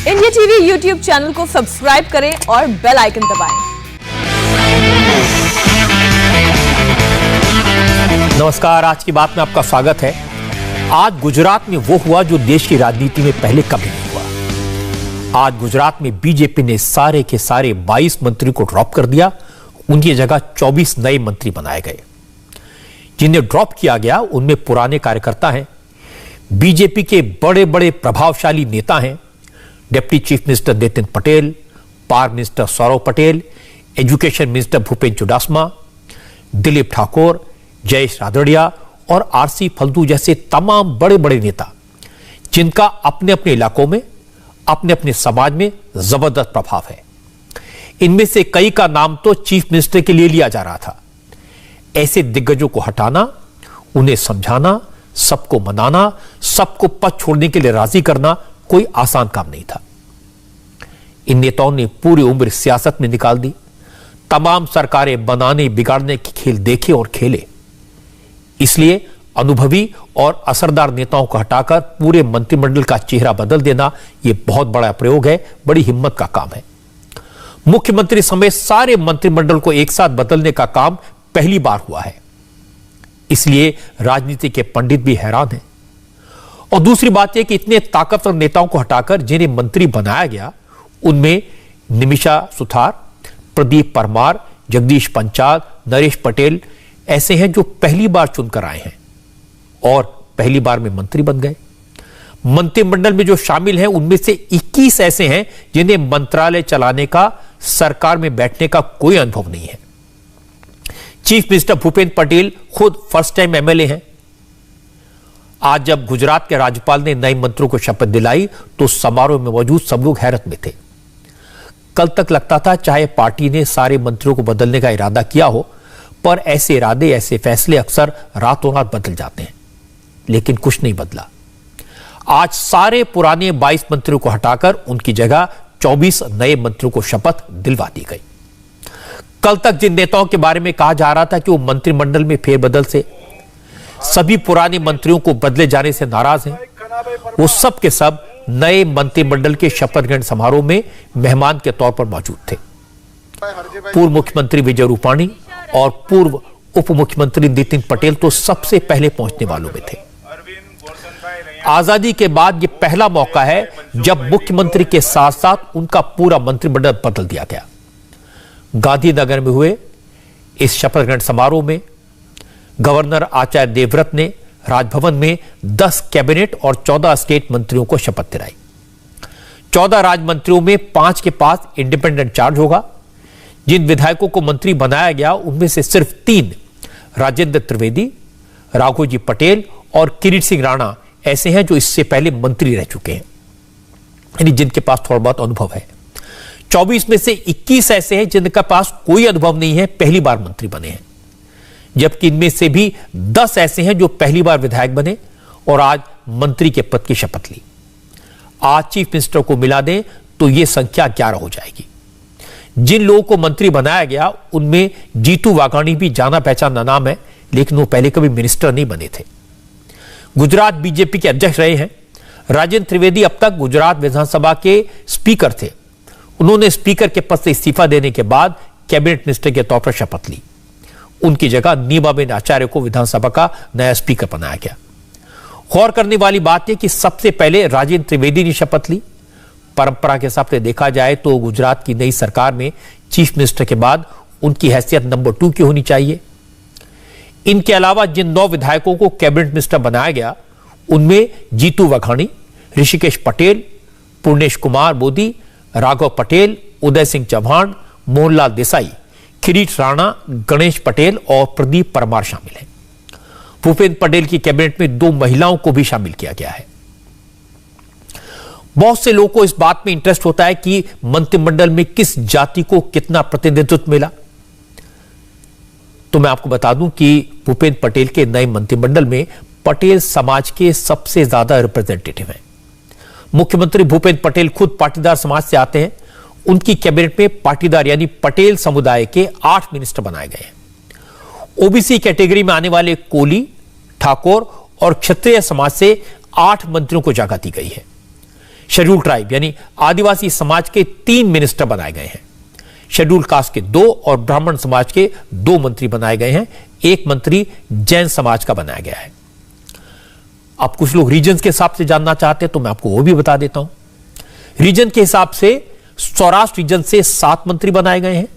India TV YouTube channel को subscribe करें और बेल आइकन दबाएं। नमस्कार, आज की बात में आपका स्वागत है। आज गुजरात में वो हुआ जो देश की राजनीति में पहले कभी नहीं हुआ। आज गुजरात में बीजेपी ने सारे के सारे 22 मंत्री को ड्रॉप कर दिया। उनकी जगह 24 नए मंत्री बनाए गए। जिन्हें ड्रॉप किया गया उनमें पुराने कार्यकर्ता हैं, बीजेपी के बड़े बड़े प्रभावशाली नेता हैं। Deputy chief minister Nitin Patel, power minister Saurabh Patel, education minister Bhupendra Chudasama, Dilip Thakor, Jayesh Radadiya और आरसी फल्दू जैसे तमाम बड़े बड़े नेता, जिनका अपने अपने इलाकों में, अपने अपने समाज में जबरदस्त प्रभाव है। इनमें से कई का नाम तो चीफ मिनिस्टर के लिए लिया जा रहा था। ऐसे दिग्गजों को हटाना, उन्हें समझाना, सबको मनाना, सबको पद छोड़ने के लिए राजी करना कोई आसान काम नहीं था। इन नेताओं ने पूरी उम्र सियासत में निकाल दी, तमाम सरकारें बनाने बिगाड़ने के खेल देखे और खेले। इसलिए अनुभवी और असरदार नेताओं को हटाकर पूरे मंत्रिमंडल का चेहरा बदल देना यह बहुत बड़ा प्रयोग है, बड़ी हिम्मत का काम है। मुख्यमंत्री समेत सारे मंत्रिमंडल को एक साथ बदलने का काम पहली बार हुआ है। इसलिए राजनीति के पंडित भी हैरान हैं। और दूसरी बात यह कि इतने ताकतवर नेताओं को हटाकर जिन्हें मंत्री बनाया गया, उनमें निमिषा सुथार, प्रदीप परमार, जगदीश पंचाल, नरेश पटेल ऐसे हैं जो पहली बार चुनकर आए हैं और पहली बार में मंत्री बन गए। मंत्रिमंडल में जो शामिल हैं उनमें से 21 ऐसे हैं जिन्हें मंत्रालय चलाने का, सरकार में बैठने का कोई अनुभव नहीं है। चीफ मिनिस्टर भूपेंद्र पटेल खुद फर्स्ट टाइम एमएलए हैं। आज जब गुजरात के राज्यपाल ने नए मंत्रियों को शपथ दिलाई तो समारोह में मौजूद सब लोग हैरत में थे। कल तक लगता था चाहे पार्टी ने सारे मंत्रियों को बदलने का इरादा किया हो, पर ऐसे इरादे, ऐसे फैसले अक्सर रातों रात बदल जाते हैं। लेकिन कुछ नहीं बदला। आज सारे पुराने 22 मंत्रियों को हटाकर उनकी जगह 24 नए मंत्रियों को शपथ दिलवा दी गई। कल तक जिन नेताओं के बारे में कहा जा रहा था कि वो मंत्रिमंडल में फेरबदल से, सभी पुराने मंत्रियों को बदले जाने से नाराज हैं, वो सब के सब नए मंत्रिमंडल के शपथ ग्रहण समारोह में मेहमान के तौर पर मौजूद थे। पूर्व मुख्यमंत्री विजय रूपाणी और पूर्व उप मुख्यमंत्री नितिन पटेल तो सबसे पहले पहुंचने वालों में थे। आजादी के बाद यह पहला मौका है जब मुख्यमंत्री के साथ साथ उनका पूरा मंत्रिमंडल बदल दिया गया। गांधीनगर में हुए इस शपथ ग्रहण समारोह में गवर्नर आचार्य देवव्रत ने राजभवन में 10 कैबिनेट और 14 स्टेट मंत्रियों को शपथ दिलाई। 14 राज्य मंत्रियों में 5 के पास इंडिपेंडेंट चार्ज होगा। जिन विधायकों को मंत्री बनाया गया उनमें से सिर्फ 3 राजेंद्र त्रिवेदी, राघोजी पटेल और किरीट सिंह राणा ऐसे हैं जो इससे पहले मंत्री रह चुके हैं, यानी जिनके पास थोड़ा बहुत अनुभव है। 24 में से 21 ऐसे हैं जिनके पास कोई अनुभव नहीं है, पहली बार मंत्री बने हैं। जबकि इनमें से भी 10 ऐसे हैं जो पहली बार विधायक बने और आज मंत्री के पद की शपथ ली। आज चीफ मिनिस्टर को मिला दें तो यह संख्या 11 हो जाएगी। जिन लोगों को मंत्री बनाया गया उनमें जीतू वाघाणी भी जाना पहचाना नाम है, लेकिन वो पहले कभी मिनिस्टर नहीं बने थे। गुजरात बीजेपी के अध्यक्ष रहे हैं। राजेंद्र त्रिवेदी अब तक गुजरात विधानसभा के स्पीकर थे। उन्होंने स्पीकर के पद से इस्तीफा देने के बाद कैबिनेट मिनिस्टर के तौर पर शपथ ली। उनकी जगह नीमाबेन आचार्य को विधानसभा का नया स्पीकर बनाया गया। गौर करने वाली बात यह कि सबसे पहले राजेंद्र त्रिवेदी ने शपथ ली। परंपरा के हिसाब से देखा जाए तो गुजरात की नई सरकार में चीफ मिनिस्टर के बाद उनकी हैसियत नंबर 2 की होनी चाहिए। इनके अलावा जिन 9 विधायकों को कैबिनेट मिनिस्टर बनाया गया उनमें जीतू वाघाणी, ऋषिकेश पटेल, पूर्णेश कुमार मोदी, राघव पटेल, उदय सिंह चौहान, मोहनलाल देसाई, किरीट राणा, गणेश पटेल और प्रदीप परमार शामिल हैं। भूपेंद्र पटेल की कैबिनेट में 2 महिलाओं को भी शामिल किया गया है। बहुत से लोगों को इस बात में इंटरेस्ट होता है कि मंत्रिमंडल में किस जाति को कितना प्रतिनिधित्व मिला। तो मैं आपको बता दूं कि भूपेंद्र पटेल के नए मंत्रिमंडल में पटेल समाज के सबसे ज्यादा रिप्रेजेंटेटिव हैं। मुख्यमंत्री भूपेंद्र पटेल खुद पाटीदार समाज से आते हैं। उनकी कैबिनेट में पाटीदार यानी पटेल समुदाय के 8 मिनिस्टर बनाए गए हैं। ओबीसी कैटेगरी में आने वाले कोली, ठाकुर और क्षत्रिय समाज से 8 मंत्रियों को जगह दी गई है। शेड्यूल ट्राइब यानी आदिवासी समाज के 3 मिनिस्टर बनाए गए हैं। शेड्यूल कास्ट के 2 और ब्राह्मण समाज के 2 मंत्री बनाए गए हैं। 1 मंत्री जैन समाज का बनाया गया है। अब कुछ लोग रीजन के हिसाब से जानना चाहते हैं तो मैं आपको वो भी बता देता हूं। रीजन के हिसाब से सौराष्ट्र रीजन से 7 मंत्री बनाए गए हैं।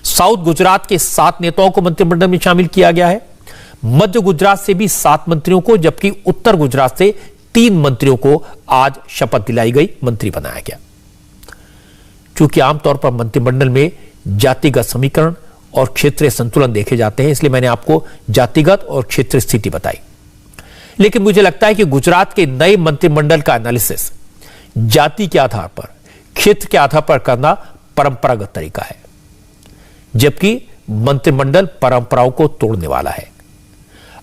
साउथ गुजरात के 7 नेताओं को मंत्रिमंडल में शामिल किया गया है। मध्य गुजरात से भी 7 मंत्रियों को, जबकि उत्तर गुजरात से 3 मंत्रियों को आज शपथ दिलाई गई, मंत्री बनाया गया। चूंकि आमतौर पर मंत्रिमंडल में जातिगत समीकरण और क्षेत्रीय संतुलन देखे जाते हैं, इसलिए मैंने आपको जातिगत और क्षेत्रीय स्थिति बताई। लेकिन मुझे लगता है कि गुजरात के नए मंत्रिमंडल का एनालिसिस जाति के आधार पर, क्षेत्र के आधार पर करना परंपरागत तरीका है, जबकि मंत्रिमंडल परंपराओं को तोड़ने वाला है।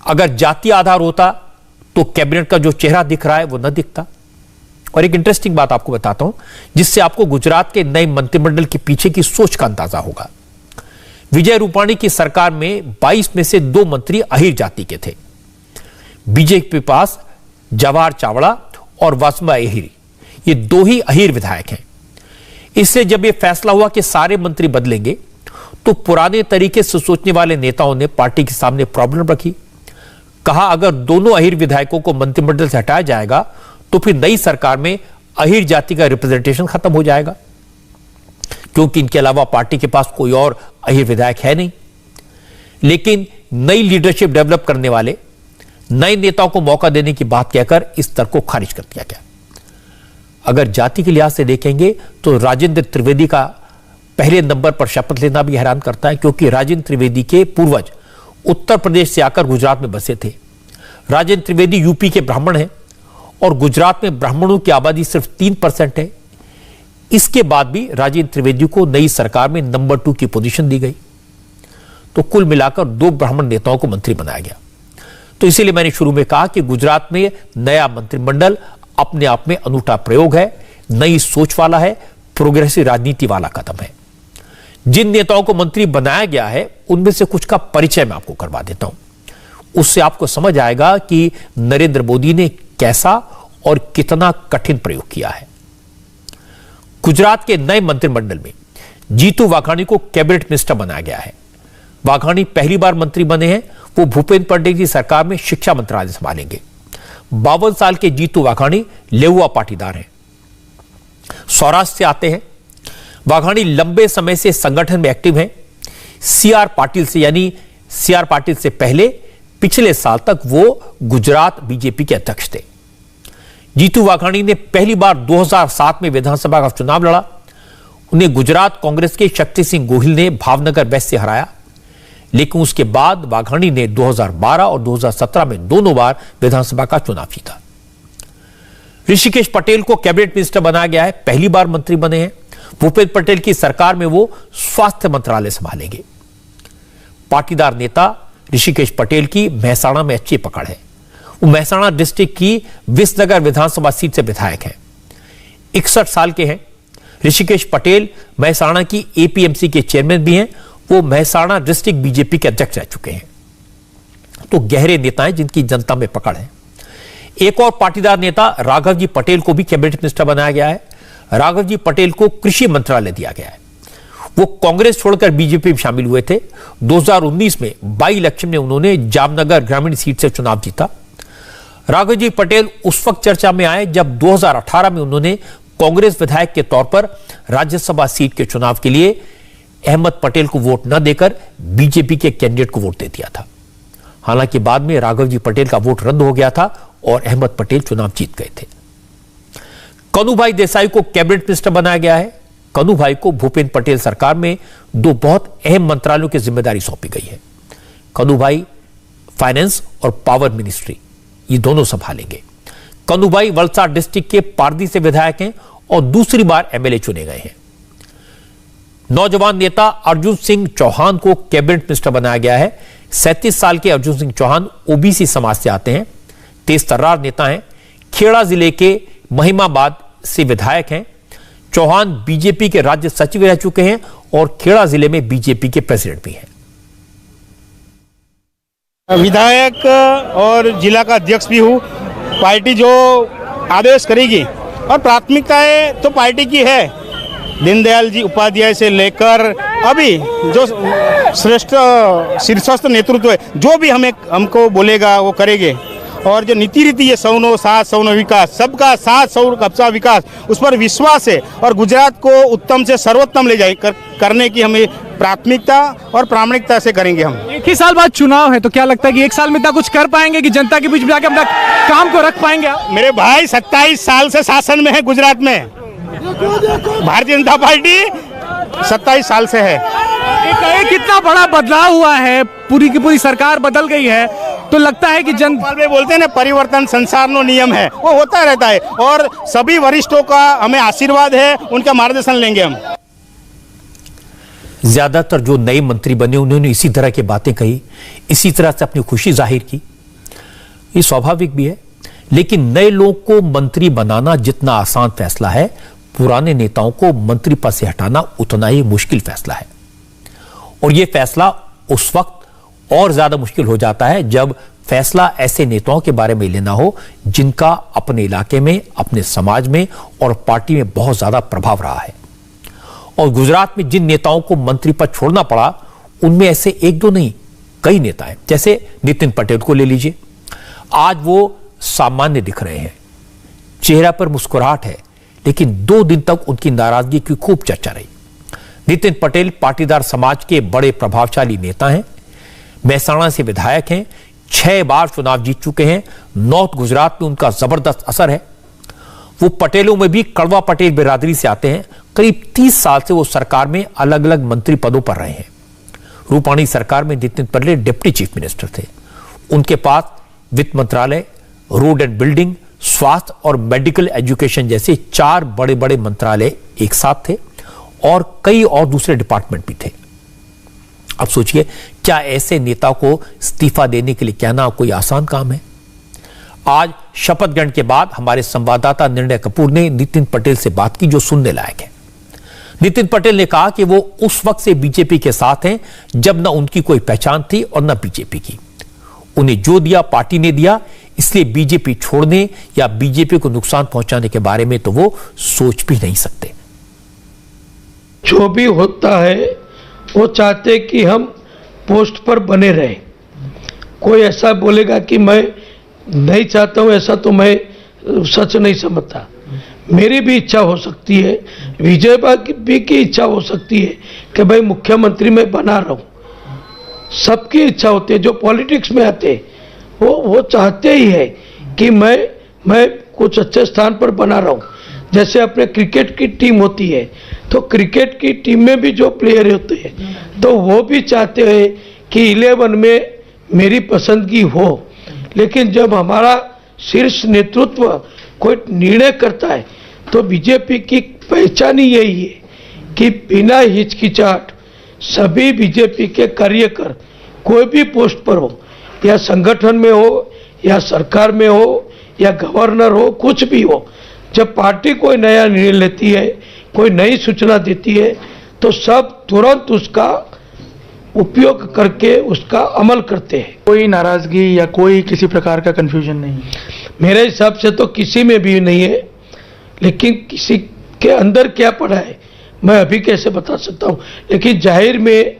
अगर जाति आधार होता तो कैबिनेट का जो चेहरा दिख रहा है वो न दिखता। और एक इंटरेस्टिंग बात आपको बताता हूं, जिससे आपको गुजरात के नए मंत्रिमंडल के पीछे की सोच का अंदाजा होगा। विजय रूपाणी की सरकार में 22 में से 2 मंत्री अहीर जाति के थे। बीजेपी के पास जवाहर चावड़ा और वासुदेव अहीर, ये 2 ही अहीर विधायक हैं। इससे जब यह फैसला हुआ कि सारे मंत्री बदलेंगे, तो पुराने तरीके से सोचने वाले नेताओं ने पार्टी के सामने प्रॉब्लम रखी। कहा अगर दोनों अहीर विधायकों को मंत्रिमंडल से हटाया जाएगा तो फिर नई सरकार में अहीर जाति का रिप्रेजेंटेशन खत्म हो जाएगा, क्योंकि इनके अलावा पार्टी के पास कोई और अहीर विधायक है नहीं। लेकिन नई लीडरशिप डेवलप करने वाले नए नेताओं को मौका देने की बात कहकर इस तर्क को खारिज कर दिया गया। अगर जाति के लिहाज से देखेंगे तो राजेंद्र त्रिवेदी का पहले नंबर पर शपथ लेना भी हैरान करता है, क्योंकि राजेंद्र त्रिवेदी के पूर्वज उत्तर प्रदेश से आकर गुजरात में बसे थे। राजेंद्र त्रिवेदी यूपी के ब्राह्मण हैं और गुजरात में ब्राह्मणों की आबादी सिर्फ 3% है। इसके बाद भी राजेंद्र त्रिवेदी को नई सरकार में नंबर 2 की पोजीशन दी गई। तो कुल मिलाकर 2 ब्राह्मण नेताओं को मंत्री बनाया गया। तो इसीलिए मैंने शुरू में कहा कि गुजरात में नया मंत्रिमंडल अपने आप में अनूठा प्रयोग है, नई सोच वाला है, प्रोग्रेसिव राजनीति वाला कदम है। जिन नेताओं को मंत्री बनाया गया है उनमें से कुछ का परिचय मैं आपको करवा देता हूं। उससे आपको समझ आएगा कि नरेंद्र मोदी ने कैसा और कितना कठिन प्रयोग किया है। गुजरात के नए मंत्रिमंडल में जीतू वाघाणी को कैबिनेट मिनिस्टर बनाया गया है। वाघाणी पहली बार मंत्री बने हैं। वो भूपेंद्र पटेल की सरकार में शिक्षा मंत्रालय संभालेंगे। 52 साल के जीतू वाघाणी लेहुआ पाटीदार हैं, सौराष्ट्र से आते हैं। वाघाणी लंबे समय से संगठन में एक्टिव हैं। सीआर पाटिल से, यानी सीआर पाटिल से पहले पिछले साल तक वो गुजरात बीजेपी के अध्यक्ष थे। जीतू वाघाणी ने पहली बार 2007 में विधानसभा का चुनाव लड़ा। उन्हें गुजरात कांग्रेस के शक्ति सिंह गोहिल ने भावनगर वेस्ट से हराया। लेकिन उसके बाद वाघाणी ने 2012 और 2017 में दोनों बार विधानसभा का चुनाव जीता। ऋषिकेश पटेल को कैबिनेट मिनिस्टर बनाया गया है, पहली बार मंत्री बने हैं। भूपेंद्र पटेल की सरकार में वो स्वास्थ्य मंत्रालय संभालेंगे। पाटीदार नेता ऋषिकेश पटेल की मेहसाणा में अच्छी पकड़ है। वो मेहसाणा डिस्ट्रिक्ट की विसनगर विधानसभा सीट से विधायक हैं। 61 साल के हैं। ऋषिकेश पटेल मेहसाणा की एपीएमसी के चेयरमैन भी हैं। वो मेहसाणा डिस्ट्रिक्ट बीजेपी के अध्यक्ष रह चुके हैं। तो गहरे नेता हैं जिनकी जनता में पकड़ है। एक और पाटीदार नेता राघव जी पटेल को भी कैबिनेट मिनिस्टर बनाया गया है। राघव जी पटेल को कृषि मंत्रालय दिया गया है। वो कांग्रेस छोड़कर बीजेपी में शामिल हुए थे। 2019 में बाई इलेक्शन में उन्होंने जामनगर ग्रामीण सीट से चुनाव जीता। राघव जी पटेल उस वक्त चर्चा में आए जब 2018 में उन्होंने कांग्रेस विधायक के तौर पर राज्यसभा सीट के चुनाव के लिए अहमद पटेल को वोट न देकर बीजेपी के कैंडिडेट को वोट दे दिया था। हालांकि बाद में राघव जी पटेल का वोट रद्द हो गया था और अहमद पटेल चुनाव जीत गए थे। कनुभाई देसाई को कैबिनेट मिनिस्टर बनाया गया है। कनुभाई को भूपेंद्र पटेल सरकार में 2 बहुत अहम मंत्रालयों की जिम्मेदारी सौंपी गई है। कनुभाई फाइनेंस और पावर मिनिस्ट्री ये दोनों संभालेंगे। कनुभाई वलसाड डिस्ट्रिक्ट के पारदी से विधायक हैं और दूसरी बार एमएलए चुने गए हैं। नौजवान नेता अर्जुन सिंह चौहान को कैबिनेट मिनिस्टर बनाया गया है। 37 साल के अर्जुन सिंह चौहान ओबीसी समाज से आते हैं, तेज तर्रार नेता हैं। खेड़ा जिले के महिमाबाद से विधायक हैं। चौहान बीजेपी के राज्य सचिव रह चुके हैं और खेड़ा जिले में बीजेपी के प्रेसिडेंट भी हैं। विधायक और जिला का अध्यक्ष भी हूँ। पार्टी जो आदेश करेगी और प्राथमिकताएं तो पार्टी की है। दीनदयाल जी उपाध्याय से लेकर अभी जो श्रेष्ठ शीर्षस्थ नेतृत्व है, जो भी हमको बोलेगा वो करेंगे। और जो नीति रीति है सौनो साथ सौनो विकास, सबका साथ सबका विकास, उस पर विश्वास है और गुजरात को उत्तम से सर्वोत्तम ले जाए करने की हमें प्राथमिकता और प्रामाणिकता से करेंगे हम। एक ही साल बाद चुनाव है, तो क्या लगता है कि एक साल में इतना कुछ कर पाएंगे कि जनता के बीच में जाकर अपना काम को रख पाएंगे आप? मेरे भाई 27 साल से शासन में है गुजरात में, भारतीय जनता पार्टी 27 साल से है। एक कितना बड़ा बदलाव हुआ है, पूरी की पूरी सरकार बदल गई है, तो लगता है कि में बोलते हैं ना, परिवर्तन संसार नो नियम है, वो होता रहता है। और सभी वरिष्ठों का हमें आशीर्वाद है, उनका मार्गदर्शन लेंगे हम। ज्यादातर जो नए मंत्री बने उन्होंने इसी तरह की बातें कही, इसी तरह से अपनी खुशी जाहिर की। ये स्वाभाविक भी है, लेकिन नए लोग को मंत्री बनाना जितना आसान फैसला है, पुराने नेताओं को मंत्री पद से हटाना उतना ही मुश्किल फैसला है। और यह फैसला उस वक्त और ज्यादा मुश्किल हो जाता है जब फैसला ऐसे नेताओं के बारे में लेना हो जिनका अपने इलाके में, अपने समाज में और पार्टी में बहुत ज्यादा प्रभाव रहा है। और गुजरात में जिन नेताओं को मंत्री पद छोड़ना पड़ा, उनमें ऐसे एक दो नहीं, कई नेता हैं। जैसे नितिन पटेल को ले लीजिए। आज वो सामान्य दिख रहे हैं, चेहरा पर मुस्कुराहट है, लेकिन 2 दिन तक उनकी नाराजगी की खूब चर्चा रही। नितिन पटेल पाटीदार समाज के बड़े प्रभावशाली नेता हैं, महसाणा से विधायक हैं, 6 बार चुनाव जीत चुके हैं। नॉर्थ गुजरात में उनका जबरदस्त असर है। वो पटेलों में भी कड़वा पटेल बिरादरी से आते हैं। करीब 30 साल से वो सरकार में अलग अलग मंत्री पदों पर रहे हैं। रूपाणी सरकार में Nitin Patel deputy chief minister थे। उनके पास वित्त मंत्रालय, रोड एंड बिल्डिंग, स्वास्थ्य और मेडिकल एजुकेशन जैसे 4 बड़े बड़े मंत्रालय एक साथ थे और कई और दूसरे डिपार्टमेंट भी थे। अब सोचिए, क्या ऐसे नेता को इस्तीफा देने के लिए कहना कोई आसान काम है? आज शपथ ग्रहण के बाद हमारे संवाददाता निर्णय कपूर ने नितिन पटेल से बात की, जो सुनने लायक है। नितिन पटेल ने कहा कि वो उस वक्त से बीजेपी के साथ हैं जब न उनकी कोई पहचान थी और न बीजेपी की। उन्हें जो दिया पार्टी ने दिया, इसलिए बीजेपी छोड़ने या बीजेपी को नुकसान पहुंचाने के बारे में तो वो सोच भी नहीं सकते। जो भी होता है वो चाहते कि हम पोस्ट पर बने रहें। कोई ऐसा बोलेगा कि मैं नहीं चाहता हूं, ऐसा तो मैं सच नहीं समझता। मेरी भी इच्छा हो सकती है, विजय भी की इच्छा हो सकती है कि भाई मुख्यमंत्री में बना रहूं। सबकी इच्छा होती है, जो पॉलिटिक्स में आते हैं वो चाहते ही है कि मैं कुछ अच्छे स्थान पर बना रहूं। जैसे अपने क्रिकेट की टीम होती है, तो क्रिकेट की टीम में भी जो प्लेयर होते हैं तो वो भी चाहते हैं कि 11 में मेरी पसंदगी हो। लेकिन जब हमारा शीर्ष नेतृत्व कोई निर्णय करता है तो बीजेपी की पहचान ही यही है कि बिना हिचकिचाहट सभी बीजेपी के कार्यकर कोई भी पोस्ट पर हो, या संगठन में हो या सरकार में हो या गवर्नर हो, कुछ भी हो, जब पार्टी कोई नया निर्णय लेती है, कोई नई सूचना देती है, तो सब तुरंत उसका उपयोग करके उसका अमल करते हैं। कोई नाराजगी या कोई किसी प्रकार का कंफ्यूजन नहीं? मेरे हिसाब से तो किसी में भी नहीं है, लेकिन किसी के अंदर क्या पड़ा है मैं अभी कैसे बता सकता हूँ। लेकिन जाहिर में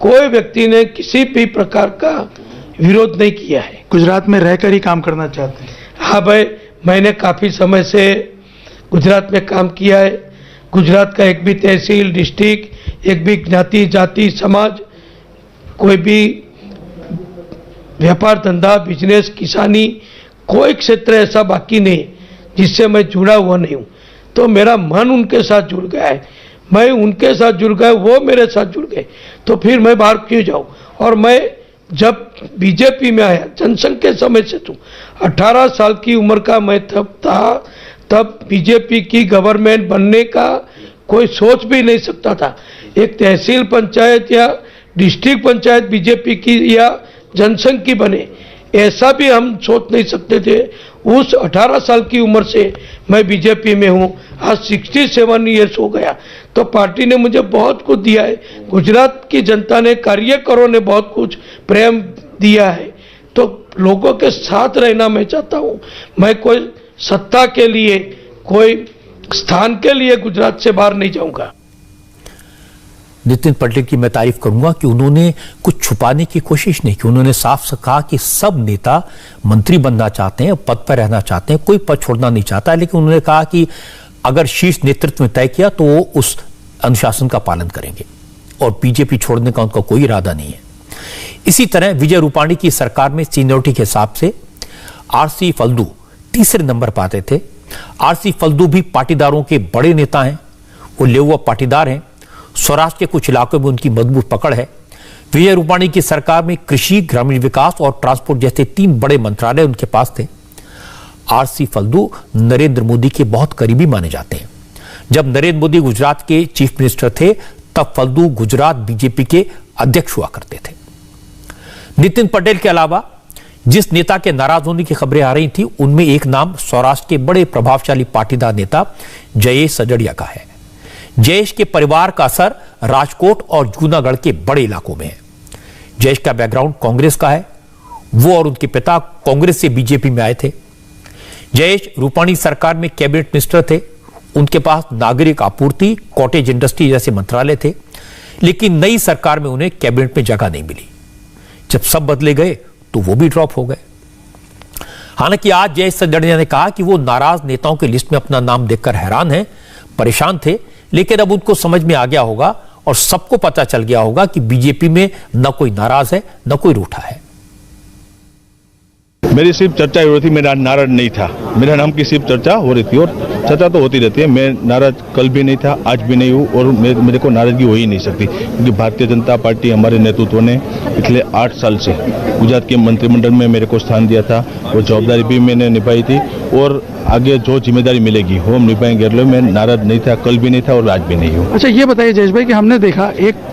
कोई व्यक्ति ने किसी भी प्रकार का विरोध नहीं किया है। गुजरात में रहकर ही काम करना चाहते हैं? हाँ भाई, मैंने काफ़ी समय से गुजरात में काम किया है। गुजरात का एक भी तहसील, डिस्ट्रिक्ट, एक भी ज्ञाति जाति समाज, कोई भी व्यापार धंधा, बिजनेस, किसानी, कोई क्षेत्र ऐसा बाकी नहीं जिससे मैं जुड़ा हुआ नहीं हूँ। तो मेरा मन उनके साथ जुड़ गया है, मैं उनके साथ जुड़ गया, वो मेरे साथ जुड़ गए, तो फिर मैं बाहर क्यों जाऊँ। और मैं जब बीजेपी में आया, जनसंघ के समय से तो 18 साल की उम्र का मैं तब था, तब बीजेपी की गवर्नमेंट बनने का कोई सोच भी नहीं सकता था। एक तहसील पंचायत या डिस्ट्रिक्ट पंचायत बीजेपी की या जनसंघ की बने, ऐसा भी हम सोच नहीं सकते थे। उस 18 साल की उम्र से मैं बीजेपी में हूँ, आज 67 ईयर्स हो गया। तो पार्टी ने मुझे बहुत कुछ दिया है, गुजरात की जनता ने, कार्यकर्ताओं ने बहुत कुछ प्रेम दिया है। तो लोगों के साथ रहना मैं चाहता हूँ। मैं कोई सत्ता के लिए, कोई स्थान के लिए गुजरात से बाहर नहीं जाऊंगा। नितिन पटेल की मैं तारीफ करूंगा कि उन्होंने कुछ छुपाने की कोशिश नहीं की। उन्होंने साफ कहा कि सब नेता मंत्री बनना चाहते हैं, पद पर रहना चाहते हैं, कोई पद छोड़ना नहीं चाहता है, लेकिन उन्होंने कहा कि अगर शीर्ष नेतृत्व में तय किया तो वो उस अनुशासन का पालन करेंगे और बीजेपी छोड़ने का उनका कोई इरादा नहीं है। इसी तरह विजय रूपाणी की सरकार में सीनियरिटी के हिसाब से आरसी फल्दू तीसरे नंबर पर आते थे। आरसी फल्दू भी पाटीदारों के बड़े नेता हैं, वो लेउआ पाटीदार हैं। स्वराष्ट्र के कुछ इलाकों में उनकी मजबूत पकड़ है। विजय रूपाणी की सरकार में कृषि, ग्रामीण विकास और ट्रांसपोर्ट जैसे 3 बड़े मंत्रालय उनके पास थे। आरसी फल्दू नरेंद्र मोदी के बहुत करीबी माने जाते हैं। जब नरेंद्र मोदी गुजरात के चीफ मिनिस्टर थे तब फल्दू गुजरात बीजेपी के अध्यक्ष हुआ करते थे। नितिन पटेल के अलावा जिस नेता के नाराज होने की खबरें आ रही थी उनमें एक नाम सौराष्ट्र के बड़े प्रभावशाली पाटीदार नेता जयेश सजड़िया का है। जयेश के परिवार का असर राजकोट और जूनागढ़ के बड़े इलाकों में है। जयेश का बैकग्राउंड कांग्रेस का है। वो और उनके पिता कांग्रेस से बीजेपी में आए थे। जयेश रूपाणी सरकार में कैबिनेट मिनिस्टर थे। उनके पास नागरिक आपूर्ति, कॉटेज इंडस्ट्री जैसे मंत्रालय थे, लेकिन नई सरकार में उन्हें कैबिनेट में जगह नहीं मिली। जब सब बदले गए तो वो भी ड्रॉप हो गए। हालांकि आज जयेश सजड़िया ने कहा कि वो नाराज नेताओं की लिस्ट में अपना नाम देखकर हैरान हैं, परेशान थे, लेकिन अब उनको समझ में आ गया होगा और सबको पता चल गया होगा कि बीजेपी में न कोई नाराज है न कोई रूठा है। मेरी सिर्फ चर्चा हो रही थी, मेरा नाराज नहीं था। मेरा नाम की सिर्फ चर्चा हो रही थी और चर्चा तो होती रहती है। मैं नाराज कल भी नहीं था, आज भी नहीं हूँ और मेरे को नाराजगी हो ही नहीं सकती, क्योंकि भारतीय जनता पार्टी हमारे नेतृत्व ने पिछले 8 साल से गुजरात के मंत्रिमंडल में मेरे को स्थान दिया था और जवाबदारी भी मैंने निभाई थी और आगे जो जिम्मेदारी मिलेगी वो हम निभाएंगे। मैं नाराज नहीं था, कल भी नहीं था और आज भी नहीं हूँ। अच्छा, ये बताइए जयेश भाई कि हमने देखा एक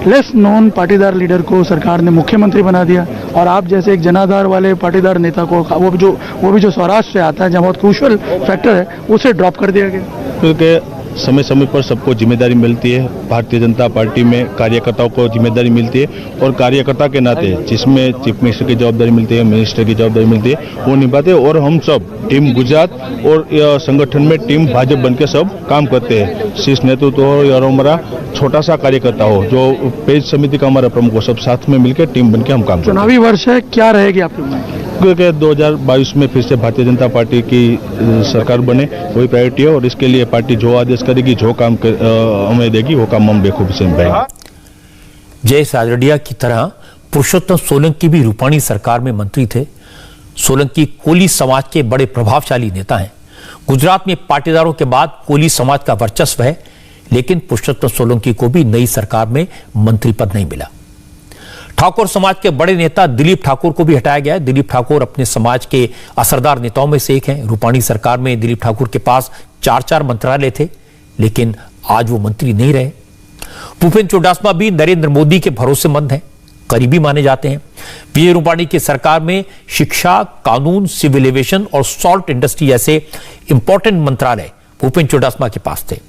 लेस नॉन पाटीदार लीडर को सरकार ने मुख्यमंत्री बना दिया और आप जैसे एक जनाधार वाले पाटीदार नेता को वो भी जो स्वराष्ट्र से आता है, जहाँ बहुत क्रूशियल फैक्टर है, उसे ड्रॉप कर दिया गया। क्योंकि समय समय पर सबको जिम्मेदारी मिलती है। भारतीय जनता पार्टी में कार्यकर्ताओं को जिम्मेदारी मिलती है और कार्यकर्ता के नाते जिसमें चीफ मिनिस्टर की जवाबदारी मिलती है, मिनिस्टर की जवाबदारी मिलती है, वो निभाते हैं। और हम सब टीम गुजरात और संगठन में टीम भाजपा बनके सब काम करते हैं। शीर्ष नेतृत्व हो या हमारा छोटा सा कार्यकर्ता हो, जो पेज समिति का हमारा प्रमुख हो, सब साथ में मिलकर टीम बनके हम काम करते हैं। चुनावी वर्ष है, क्या रहेगी आपकी? क्योंकि 2022 में फिर से भारतीय जनता पार्टी की सरकार बने वही प्रायोरिटी है और इसके लिए पार्टी जो आदेश करेगी, जो काम हमें देगी, वो काम हम बेखूबी से निभाएंगे। जयेश सजड़िया की तरह पुरुषोत्तम सोलंकी भी रूपाणी सरकार में मंत्री थे। सोलंकी कोली समाज के बड़े प्रभावशाली नेता हैं। गुजरात में पाटीदारों के बाद कोली समाज का वर्चस्व है, लेकिन पुरुषोत्तम सोलंकी को भी नई सरकार में मंत्री पद नहीं मिला। ठाकुर समाज के बड़े नेता दिलीप ठाकुर को भी हटाया गया है। दिलीप ठाकुर अपने समाज के असरदार नेताओं में से एक हैं। रूपाणी सरकार में दिलीप ठाकुर के पास 4 मंत्रालय थे, लेकिन आज वो मंत्री नहीं रहे। भूपेन्द्र चुडासमा भी नरेंद्र मोदी के भरोसेमंद हैं, करीबी माने जाते हैं। विजय रूपाणी की सरकार में शिक्षा, कानून, सिविल एविएशन और सॉल्ट इंडस्ट्री जैसे इंपॉर्टेंट मंत्रालय भूपेन्द्र चुडासमा के पास थे।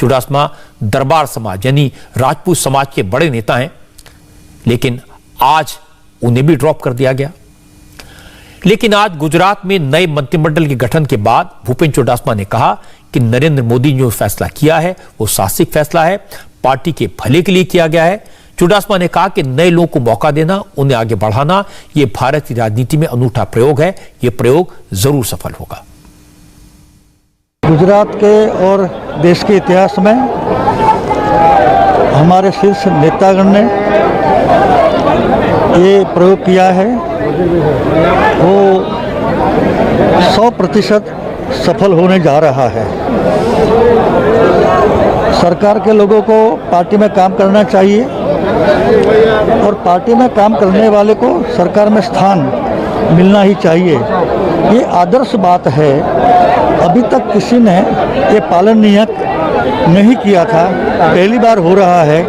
चुडासमा दरबार समाज यानी राजपूत समाज के बड़े नेता हैं, लेकिन आज उन्हें भी ड्रॉप कर दिया गया। लेकिन आज गुजरात में नए मंत्रिमंडल के गठन के बाद भूपेन्द्र चुडासमा ने कहा कि नरेंद्र मोदी ने जो फैसला किया है वो साहसिक फैसला है, पार्टी के भले के लिए किया गया है। चुडासमा ने कहा कि नए लोगों को मौका देना, उन्हें आगे बढ़ाना, यह भारत की राजनीति में अनूठा प्रयोग है। यह प्रयोग जरूर सफल होगा। गुजरात के और देश के इतिहास में हमारे शीर्ष नेतागण ने ये प्रयोग किया है, वो 100% सफल होने जा रहा है। सरकार के लोगों को पार्टी में काम करना चाहिए और पार्टी में काम करने वाले को सरकार में स्थान मिलना ही चाहिए। ये आदर्श बात है। अभी तक किसी ने ये पालन नहीं किया था, पहली बार हो रहा है।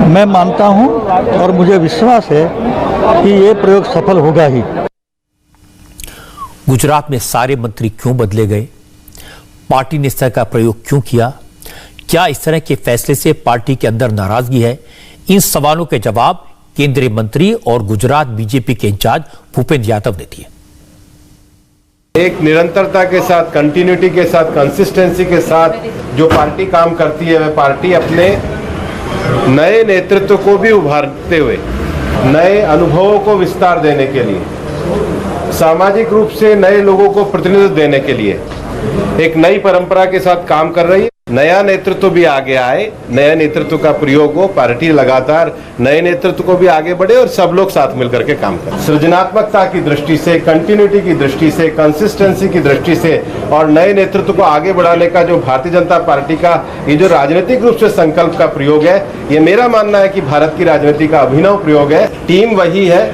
मैं मानता हूं और मुझे विश्वास है कि ये प्रयोग सफल होगा ही। गुजरात में सारे मंत्री क्यों बदले गए? पार्टी ने इस तरह का प्रयोग क्यों किया? क्या इस तरह के फैसले से पार्टी के अंदर नाराजगी है? इन सवालों के जवाब केंद्रीय मंत्री और गुजरात बीजेपी के इंचार्ज भूपेन्द्र यादव ने दिए। एक निरंतरता के साथ, कंटिन्यूटी के साथ, कंसिस्टेंसी के साथ जो पार्टी काम करती है, वह पार्टी अपने नए नेतृत्व को भी उभारते हुए, नए अनुभवों को विस्तार देने के लिए, सामाजिक रूप से नए लोगों को प्रतिनिधित्व देने के लिए एक नई परंपरा के साथ काम कर रही है। नया नेतृत्व भी आगे आए, नए नेतृत्व का प्रयोग हो, पार्टी लगातार नए नेतृत्व को भी आगे बढ़े और सब लोग साथ मिलकर के काम करें। सृजनात्मकता की दृष्टि से, कंटिन्यूटी की दृष्टि से, कंसिस्टेंसी की दृष्टि से और नए नेतृत्व को आगे बढ़ाने का जो भारतीय जनता पार्टी का ये जो राजनीतिक रूप से संकल्प का प्रयोग है, ये मेरा मानना है कि भारत की राजनीति का अभिनव प्रयोग है। टीम वही है,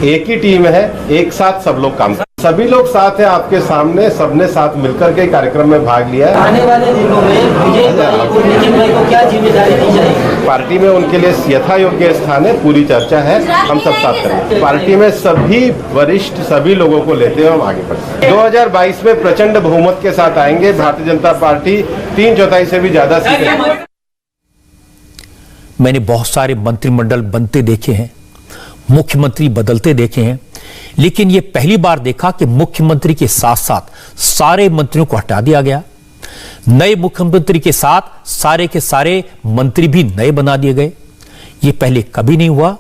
एक ही टीम है, एक साथ सब लोग काम कर, सभी लोग साथ हैं आपके सामने, सबने साथ मिलकर के कार्यक्रम में भाग लिया है। आने वाले दिनों में विजय भाई और नितिन भाई को क्या जिम्मेदारी दी जाएगी? पार्टी में उनके लिए यथा योग्य स्थान है, पूरी चर्चा है, हम सब साथ करेंगे। पार्टी में सभी वरिष्ठ सभी लोगों को लेते हुए हम आगे बढ़ते हैं। 2022 में प्रचंड बहुमत के साथ आएंगे भारतीय जनता पार्टी, 3/4 से भी ज्यादा सीटें। मैंने बहुत सारे मंत्रिमंडल बनते देखे हैं, मुख्यमंत्री बदलते देखे हैं, लेकिन यह पहली बार देखा कि मुख्यमंत्री के साथ साथ सारे मंत्रियों को हटा दिया गया। नए मुख्यमंत्री के साथ सारे के सारे मंत्री भी नए बना दिए गए। यह पहले कभी नहीं हुआ।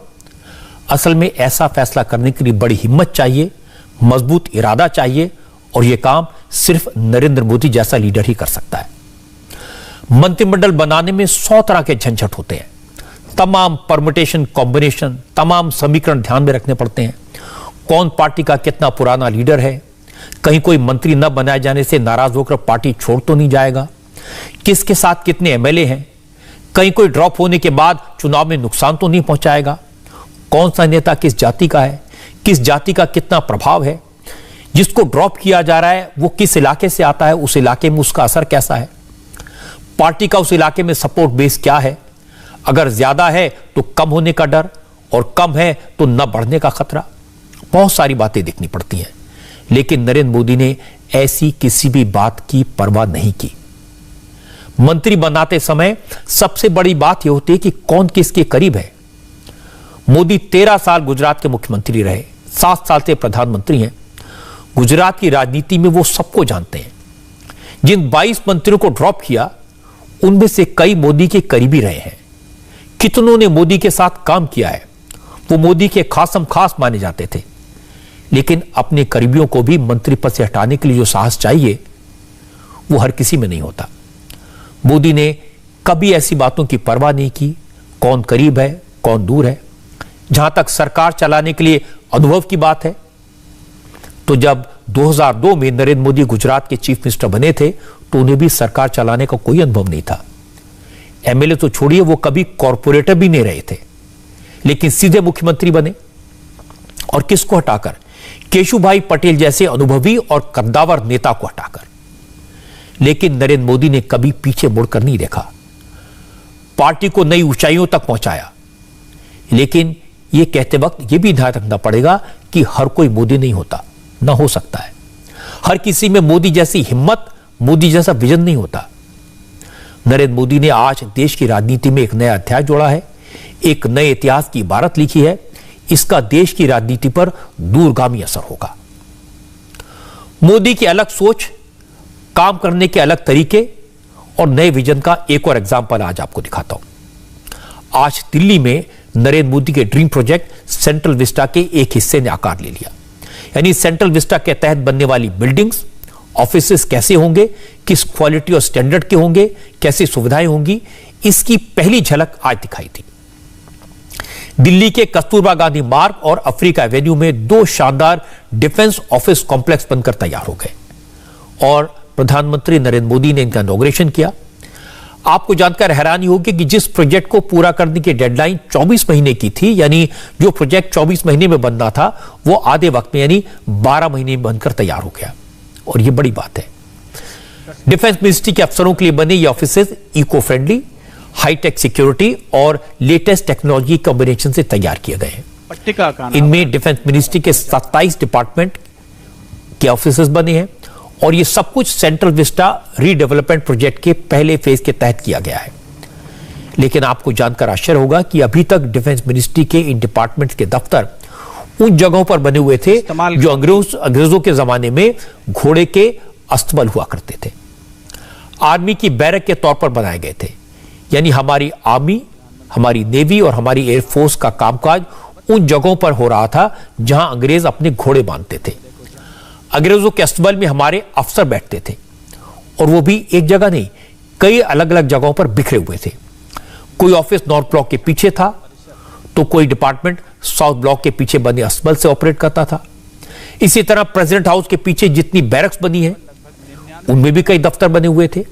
असल में ऐसा फैसला करने के लिए बड़ी हिम्मत चाहिए, मजबूत इरादा चाहिए, और यह काम सिर्फ नरेंद्र मोदी जैसा लीडर ही कर सकता है। मंत्रिमंडल बनाने में 100 तरह के झंझट होते हैं, तमाम परमुटेशन, कॉम्बिनेशन, तमाम समीकरण ध्यान में रखने पड़ते हैं। कौन पार्टी का कितना पुराना लीडर है, कहीं कोई मंत्री न बनाए जाने से नाराज होकर पार्टी छोड़ तो नहीं जाएगा, किसके साथ कितने एमएलए हैं, कहीं कोई ड्रॉप होने के बाद चुनाव में नुकसान तो नहीं पहुंचाएगा, कौन सा नेता किस जाति का है, किस जाति का कितना प्रभाव है, जिसको ड्रॉप किया जा रहा है वो किस इलाके से आता है, उस इलाके में उसका असर कैसा है, पार्टी का उस इलाके में सपोर्ट बेस क्या है, अगर ज्यादा है तो कम होने का डर और कम है तो न बढ़ने का खतरा। बहुत सारी बातें देखनी पड़ती हैं, लेकिन नरेंद्र मोदी ने ऐसी किसी भी बात की परवाह नहीं की। मंत्री बनाते समय सबसे बड़ी बात यह होती है कि कौन किसके करीब है। मोदी 13 साल गुजरात के मुख्यमंत्री रहे, 7 साल से प्रधानमंत्री हैं। गुजरात की राजनीति में वो सबको जानते हैं। जिन 22 मंत्रियों को ड्रॉप किया उनमें से कई मोदी के करीबी रहे हैं। कितनों ने मोदी के साथ काम किया है, वो मोदी के खासम खास माने जाते थे, लेकिन अपने करीबियों को भी मंत्री पद से हटाने के लिए जो साहस चाहिए वो हर किसी में नहीं होता। मोदी ने कभी ऐसी बातों की परवाह नहीं की, कौन करीब है कौन दूर है। जहां तक सरकार चलाने के लिए अनुभव की बात है, तो जब 2002 में नरेंद्र मोदी गुजरात के चीफ मिनिस्टर बने थे तो उन्हें भी सरकार चलाने का कोई अनुभव नहीं था। एमएलए तो छोड़िए, वो कभी कॉर्पोरेटर भी नहीं रहे थे, लेकिन सीधे मुख्यमंत्री बने। और किसको हटाकर? केशुभाई पटेल जैसे अनुभवी और कद्दावर नेता को हटाकर। लेकिन नरेंद्र मोदी ने कभी पीछे मुड़कर नहीं देखा, पार्टी को नई ऊंचाइयों तक पहुंचाया। लेकिन यह कहते वक्त यह भी ध्यान रखना पड़ेगा कि हर कोई मोदी नहीं होता, ना हो सकता है। हर किसी में मोदी जैसी हिम्मत, मोदी जैसा विजन नहीं होता। नरेंद्र मोदी ने आज देश की राजनीति में एक नया अध्याय जोड़ा है, एक नए इतिहास की इबारत लिखी है। इसका देश की राजनीति पर दूरगामी असर होगा। मोदी की अलग सोच, काम करने के अलग तरीके और नए विजन का एक और एग्जाम्पल आज आपको दिखाता हूं। आज दिल्ली में नरेंद्र मोदी के ड्रीम प्रोजेक्ट सेंट्रल विस्टा के एक हिस्से ने आकार ले लिया। यानी सेंट्रल विस्टा के तहत बनने वाली बिल्डिंग्स, ऑफिसेस कैसे होंगे, किस क्वालिटी और स्टैंडर्ड के होंगे, कैसी सुविधाएं होंगी, इसकी पहली झलक आज दिखाई थी। दिल्ली के कस्तूरबा गांधी मार्ग और अफ्रीका एवेन्यू में 2 शानदार डिफेंस ऑफिस कॉम्प्लेक्स बनकर तैयार हो गए और प्रधानमंत्री नरेंद्र मोदी ने इनका इनॉग्रेशन किया। आपको जानकर हैरानी होगी कि जिस प्रोजेक्ट को पूरा करने की डेडलाइन 24 महीने की थी, यानी जो प्रोजेक्ट 24 महीने में बनना था वो आधे वक्त में यानी 12 महीने में बनकर तैयार हो गया। और ये बड़ी बात है। डिफेंस मिनिस्ट्री के अफसरों के लिए बने ये offices eco friendly, high tech security और लेटेस्ट टेक्नोलॉजी कॉम्बिनेशन से तैयार किए गए हैं। इनमें डिफेंस मिनिस्ट्री के 27 डिपार्टमेंट के ऑफिसेज बने हैं और ये सब कुछ सेंट्रल विस्टा रीडेवलपमेंट प्रोजेक्ट के पहले फेज के तहत किया गया है। लेकिन आपको जानकर आश्चर्य होगा कि अभी तक डिफेंस मिनिस्ट्री के इन डिपार्टमेंट्स के दफ्तर उन जगहों पर बने हुए थे जो अंग्रेजों के जमाने में घोड़े के अस्तबल हुआ करते थे, आर्मी की बैरक के तौर पर बनाए गए थे। यानी हमारी आर्मी, हमारी नेवी और हमारी एयरफोर्स का कामकाज उन जगहों पर हो रहा था जहां अंग्रेज अपने घोड़े बांधते थे। अंग्रेजों के अस्तबल में हमारे अफसर बैठते थे और वो भी एक जगह नहीं, कई अलग अलग जगहों पर बिखरे हुए थे। कोई ऑफिस नॉर्थ ब्लॉक के पीछे था तो कोई डिपार्टमेंट साउथ ब्लॉक के पीछे बने अस्तबल से ऑपरेट करता था। इसी तरह प्रेसिडेंट हाउस के पीछे जितनी बैरक्स बनी है उनमें भी कई दफ्तर बने हुए थे।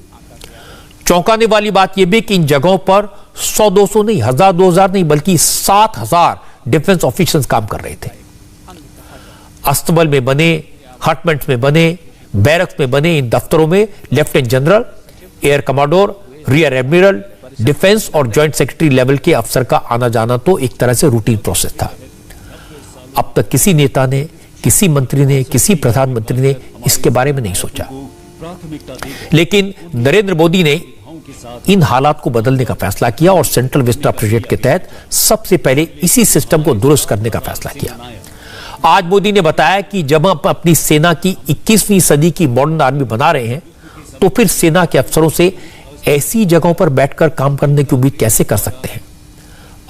चौंकाने वाली बात यह भी कि इन जगहों पर 100-200 नहीं, 1000-2000 नहीं, बल्कि 7000 डिफेंस ऑफिसर्स काम कर रहे थे। अस्तबल में बने, हटमेंट्स में बने, बैरक्स में बने इन दफ्तरों में lieutenant general, air commodore, rear admiral, defence और जॉइंट सेक्रेटरी लेवल के अफसर का आना जाना तो एक तरह से रूटीन प्रोसेस था। अब तक किसी नेता ने, किसी मंत्री ने, किसी प्रधानमंत्री ने इसके बारे में नहीं सोचा। लेकिन नरेंद्र मोदी ने इन हालात को बदलने का फैसला किया और सेंट्रल विस्टा प्रोजेक्ट के तहत सबसे पहले इसी सिस्टम को दुरुस्त करने का फैसला किया। आज मोदी ने बताया कि जब हम अपनी सेना की 21वीं सदी की मॉडर्न आर्मी बना रहे हैं तो फिर सेना के अफसरों से ऐसी जगहों पर बैठकर काम करने की उम्मीद कैसे कर सकते हैं।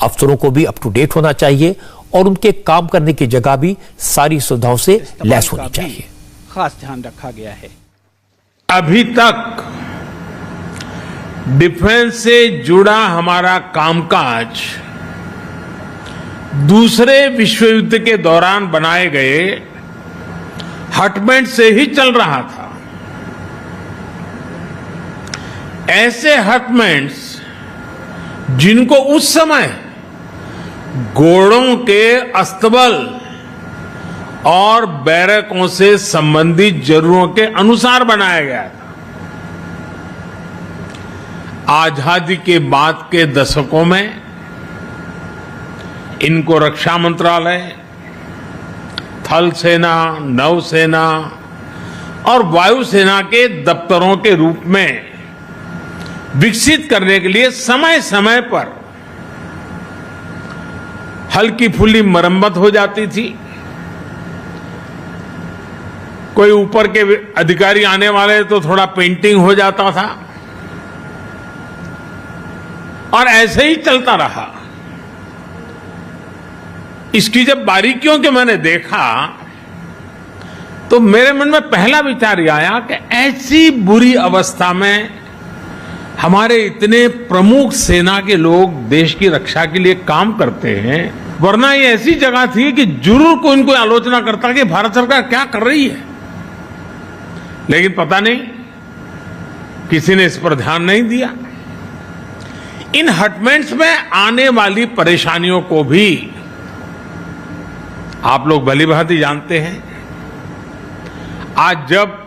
अफसरों को भी अप टू डेट होना चाहिए और उनके काम करने की जगह भी सारी सुविधाओं से लैस होनी चाहिए। खास ध्यान रखा गया है। अभी तक डिफेंस से जुड़ा हमारा कामकाज दूसरे विश्व युद्ध के दौरान बनाए गए हटमेंट से ही चल रहा था। ऐसे हटमेंट्स जिनको उस समय घोड़ों के अस्तबल और बैरकों से संबंधित जरूरतों के अनुसार बनाया गया था। आजादी के बाद के दशकों में इनको रक्षा मंत्रालय, थल सेना, नौसेना और वायुसेना के दफ्तरों के रूप में विकसित करने के लिए समय समय पर हल्की फुल्की मरम्मत हो जाती थी। कोई ऊपर के अधिकारी आने वाले तो थोड़ा पेंटिंग हो जाता था और ऐसे ही चलता रहा। इसकी जब बारीकियों के मैंने देखा तो मेरे मन में पहला विचार यह आया कि ऐसी बुरी अवस्था में हमारे इतने प्रमुख सेना के लोग देश की रक्षा के लिए काम करते हैं, वरना ये ऐसी जगह थी कि जरूर कोई इनको आलोचना करता कि भारत सरकार क्या कर रही है। लेकिन पता नहीं किसी ने इस पर ध्यान नहीं दिया। इन हटमेंट्स में आने वाली परेशानियों को भी आप लोग भली भांति जानते हैं। आज जब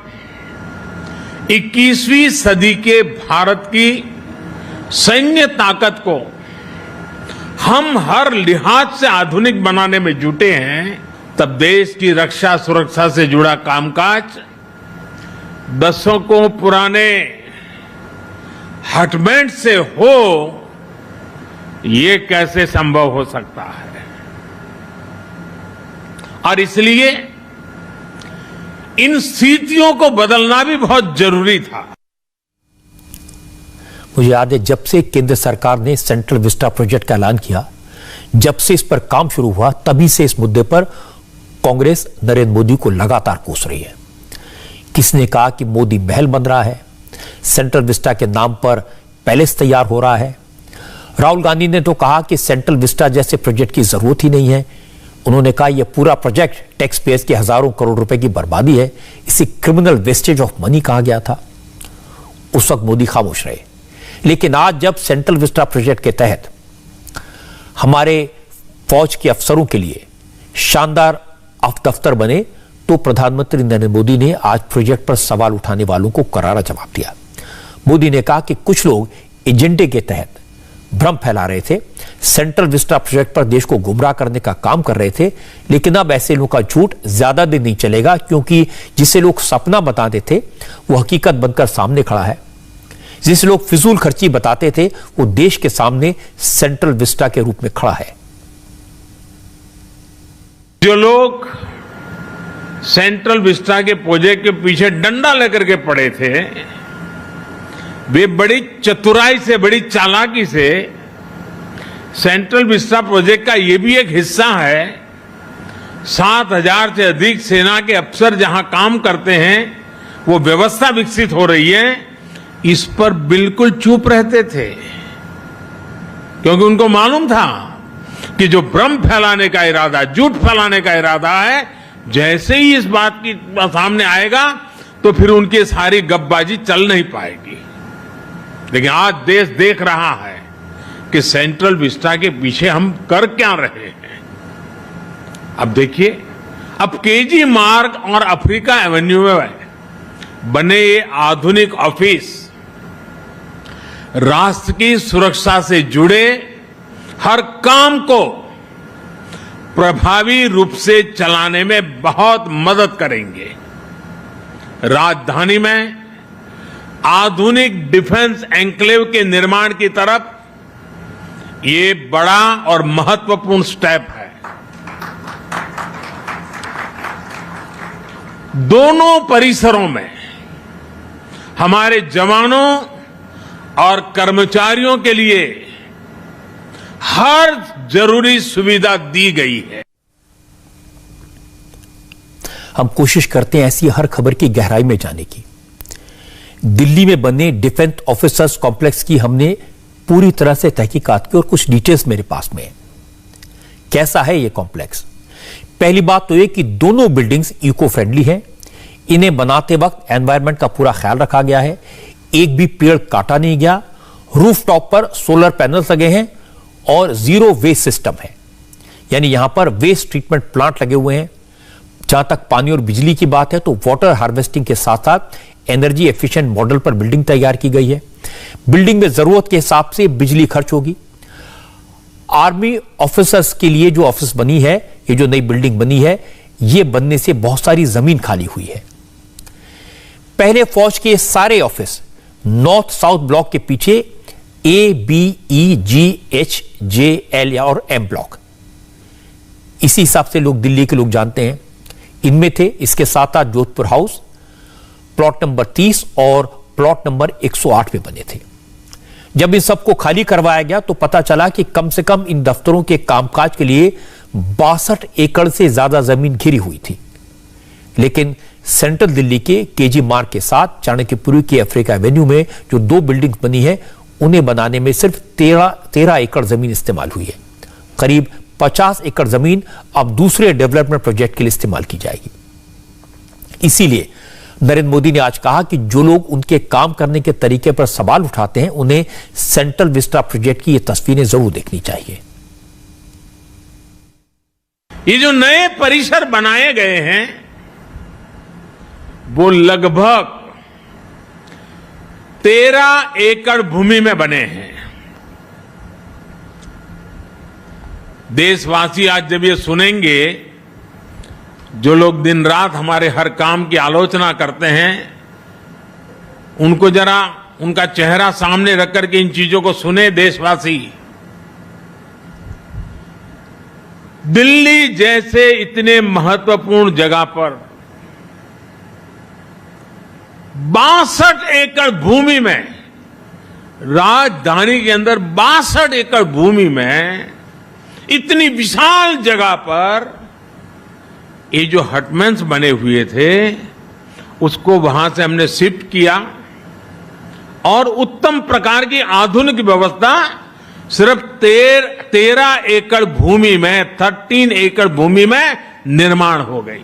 21वीं सदी के भारत की सैन्य ताकत को हम हर लिहाज से आधुनिक बनाने में जुटे हैं, तब देश की रक्षा सुरक्षा से जुड़ा कामकाज दशकों पुराने हटमेंट से हो, ये कैसे संभव हो सकता है। और इसलिए इन स्थितियों को बदलना भी बहुत जरूरी था। मुझे याद है जब से केंद्र सरकार ने सेंट्रल विस्टा प्रोजेक्ट का ऐलान किया, जब से इस पर काम शुरू हुआ, तभी से इस मुद्दे पर कांग्रेस नरेंद्र मोदी को लगातार कोस रही है। किसने कहा कि मोदी महल बन रहा है, सेंट्रल विस्टा के नाम पर पैलेस तैयार हो रहा है। राहुल गांधी ने तो कहा कि सेंट्रल विस्टा जैसे प्रोजेक्ट की जरूरत ही नहीं है। उन्होंने कहा यह पूरा प्रोजेक्ट टैक्स पेयर्स की हजारों करोड़ रुपए की बर्बादी है, इसे क्रिमिनल वेस्टेज ऑफ मनी कहा गया था। उस वक्त मोदी खामोश रहे। लेकिन आज जब सेंट्रल विस्टा प्रोजेक्ट के तहत हमारे फौज के अफसरों के लिए शानदार दफ्तर बने, तो प्रधानमंत्री नरेंद्र मोदी ने आज प्रोजेक्ट पर सवाल उठाने वालों को करारा जवाब दिया। मोदी ने कहा कि कुछ लोग एजेंडे के तहत भ्रम फैला रहे थे, सेंट्रल विस्टा प्रोजेक्ट पर देश को गुमराह करने का काम कर रहे थे। लेकिन अब ऐसे लोगों का झूठ ज्यादा दिन नहीं चलेगा, क्योंकि जिसे लोग सपना बताते थे वो हकीकत बनकर सामने खड़ा है। जिसे लोग फिजूल खर्ची बताते थे वो देश के सामने सेंट्रल विस्टा के रूप में खड़ा है। जो लोग सेंट्रल विस्टा के प्रोजेक्ट के पीछे डंडा लेकर के पड़े थे, वे बड़ी चतुराई से, बड़ी चालाकी से सेंट्रल विस्टा प्रोजेक्ट का ये भी एक हिस्सा है। 7,000 से अधिक सेना के अफसर जहां काम करते हैं, वो व्यवस्था विकसित हो रही है, इस पर बिल्कुल चुप रहते थे, क्योंकि उनको मालूम था कि जो भ्रम फैलाने का इरादा, झूठ फैलाने का इरादा है, जैसे ही इस बात की सामने आएगा तो फिर उनकी सारी गपबाजी चल नहीं पाएगी। लेकिन आज देश देख रहा है कि सेंट्रल विस्टा के पीछे हम कर क्या रहे हैं। अब देखिए, अब केजी मार्ग और अफ्रीका एवेन्यू में बने ये आधुनिक ऑफिस राष्ट्र की सुरक्षा से जुड़े हर काम को प्रभावी रूप से चलाने में बहुत मदद करेंगे। राजधानी में आधुनिक डिफेंस एन्क्लेव के निर्माण की तरफ ये बड़ा और महत्वपूर्ण स्टेप है। दोनों परिसरों में हमारे जवानों और कर्मचारियों के लिए हर जरूरी सुविधा दी गई है। हम कोशिश करते हैं ऐसी हर खबर की गहराई में जाने की। दिल्ली में बने डिफेंस ऑफिसर्स कॉम्प्लेक्स की हमने पूरी तरह से तहकीकात की और कुछ डिटेल्स मेरे पास में है। कैसा है यह कॉम्प्लेक्स? पहली बात तो यह कि दोनों बिल्डिंग्स इको फ्रेंडली हैं। इन्हें बनाते वक्त एनवायरनमेंट का पूरा ख्याल रखा गया है, एक भी पेड़ काटा नहीं गया। रूफटॉप पर सोलर पैनल्स लगे हैं और जीरो वेस्ट सिस्टम है, यानी यहां पर वेस्ट ट्रीटमेंट प्लांट लगे हुए हैं। जहां तक पानी और बिजली की बात है तो वाटर हार्वेस्टिंग के साथ साथ एनर्जी एफिशिएंट मॉडल पर बिल्डिंग तैयार की गई है। बिल्डिंग में जरूरत के हिसाब से बिजली खर्च होगी। आर्मी ऑफिसर्स के लिए जो ऑफिस बनी है, ये जो नई बिल्डिंग बनी है, ये बनने से बहुत सारी जमीन खाली हुई है। पहले फौज के सारे ऑफिस नॉर्थ साउथ ब्लॉक के पीछे ABEGHJL और M ब्लॉक, इसी हिसाब से लोग दिल्ली के लोग जानते हैं, इनमें थे। इसके साथ साथ जोधपुर हाउस प्लॉट नंबर 30 और प्लॉट नंबर 108 पे बने थे। जब इन सबको खाली करवाया गया तो पता चला कि कम से कम इन दफ्तरों के कामकाज के लिए 62 एकड़ से ज्यादा जमीन घिरी हुई थी। लेकिन सेंट्रल दिल्ली के केजी मार्ग के साथ चाणक्यपुरी के अफ्रीका एवेन्यू में जो 2 बिल्डिंग बनी है, उन्हें बनाने में सिर्फ 13 एकड़ जमीन इस्तेमाल हुई है। करीब 50 एकड़ जमीन अब दूसरे डेवलपमेंट प्रोजेक्ट के लिए इस्तेमाल की जाएगी। इसीलिए नरेंद्र मोदी ने आज कहा कि जो लोग उनके काम करने के तरीके पर सवाल उठाते हैं, उन्हें सेंट्रल विस्टा प्रोजेक्ट की ये तस्वीरें जरूर देखनी चाहिए। ये जो नए परिसर बनाए गए हैं, वो लगभग 13 एकड़ भूमि में बने हैं। देशवासी आज जब ये सुनेंगे, जो लोग दिन रात हमारे हर काम की आलोचना करते हैं, उनको जरा उनका चेहरा सामने रख करके इन चीजों को सुने देशवासी। दिल्ली जैसे इतने महत्वपूर्ण जगह पर 62 एकड़ भूमि में, राजधानी के अंदर 62 एकड़ भूमि में, इतनी विशाल जगह पर ये जो हटमेंस बने हुए थे, उसको वहां से हमने शिफ्ट किया और उत्तम प्रकार की आधुनिक व्यवस्था सिर्फ 13 एकड़ भूमि में, 13 एकड़ भूमि में निर्माण हो गई।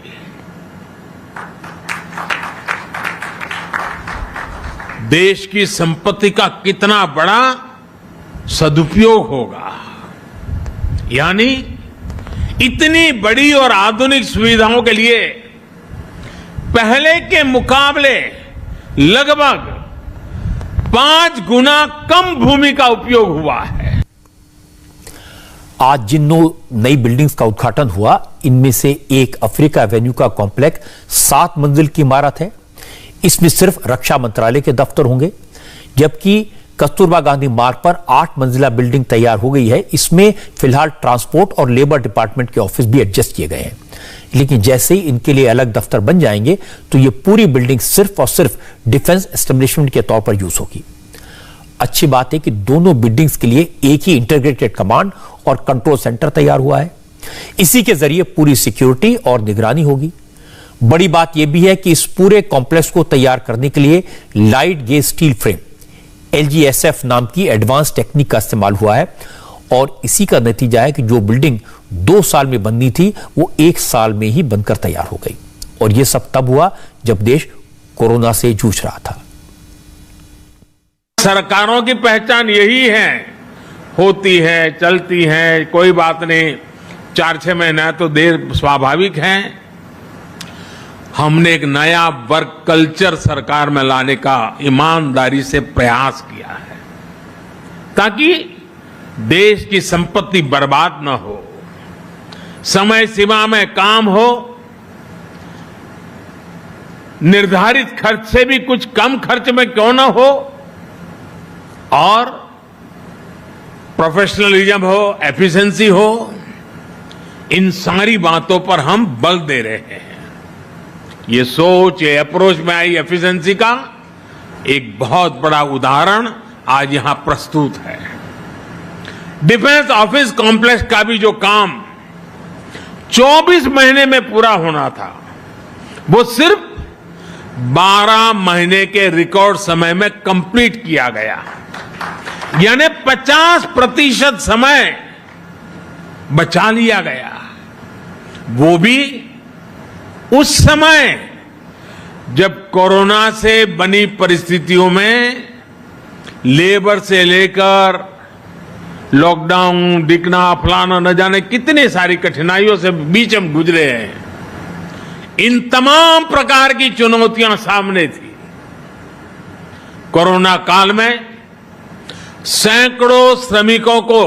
देश की संपत्ति का कितना बड़ा सदुपयोग होगा। यानी इतनी बड़ी और आधुनिक सुविधाओं के लिए पहले के मुकाबले लगभग 5 गुना कम भूमि का उपयोग हुआ है। आज जिन नई बिल्डिंग्स का उद्घाटन हुआ, इनमें से एक अफ्रीका एवेन्यू का कॉम्प्लेक्स 7 मंजिल की इमारत है। इसमें सिर्फ रक्षा मंत्रालय के दफ्तर होंगे, जबकि कस्तूरबा गांधी मार्ग पर 8 मंजिला बिल्डिंग तैयार हो गई है। इसमें फिलहाल ट्रांसपोर्ट और लेबर डिपार्टमेंट के ऑफिस भी एडजस्ट किए गए हैं, लेकिन जैसे ही इनके लिए अलग दफ्तर बन जाएंगे तो ये पूरी बिल्डिंग सिर्फ और सिर्फ डिफेंस एस्टेब्लिशमेंट के तौर पर यूज होगी। अच्छी बात है कि दोनों बिल्डिंग्स के लिए एक ही इंटीग्रेटेड कमांड और कंट्रोल सेंटर तैयार हुआ है। इसी के जरिए पूरी सिक्योरिटी और निगरानी होगी। बड़ी बात यह भी है कि इस पूरे कॉम्प्लेक्स को तैयार करने के लिए light gauge steel frame LGSF नाम की एडवांस टेक्निक का इस्तेमाल हुआ है और इसी का नतीजा है कि जो बिल्डिंग 2 साल में बननी थी वो 1 साल में ही बनकर तैयार हो गई। और यह सब तब हुआ जब देश कोरोना से जूझ रहा था। सरकारों की पहचान यही है, होती है, चलती है, कोई बात नहीं, 4-6 महीना तो देर स्वाभाविक है। हमने एक नया वर्क कल्चर सरकार में लाने का ईमानदारी से प्रयास किया है ताकि देश की संपत्ति बर्बाद न हो, समय सीमा में काम हो, निर्धारित खर्च से भी कुछ कम खर्च में क्यों न हो, और प्रोफेशनलिज्म हो, एफिशिएंसी हो, इन सारी बातों पर हम बल दे रहे हैं। ये सोच, ये अप्रोच में आई एफिशिएंसी का एक बहुत बड़ा उदाहरण आज यहां प्रस्तुत है। डिफेंस ऑफिस कॉम्प्लेक्स का भी जो काम 24 महीने में पूरा होना था, वो सिर्फ 12 महीने के रिकॉर्ड समय में कंप्लीट किया गया, यानी 50% समय बचा लिया गया। वो भी उस समय जब कोरोना से बनी परिस्थितियों में लेबर से लेकर लॉकडाउन, दिखना, फलाना, न जाने कितनी सारी कठिनाइयों से बीच हम गुजरे हैं। इन तमाम प्रकार की चुनौतियां सामने थी। कोरोना काल में सैकड़ों श्रमिकों को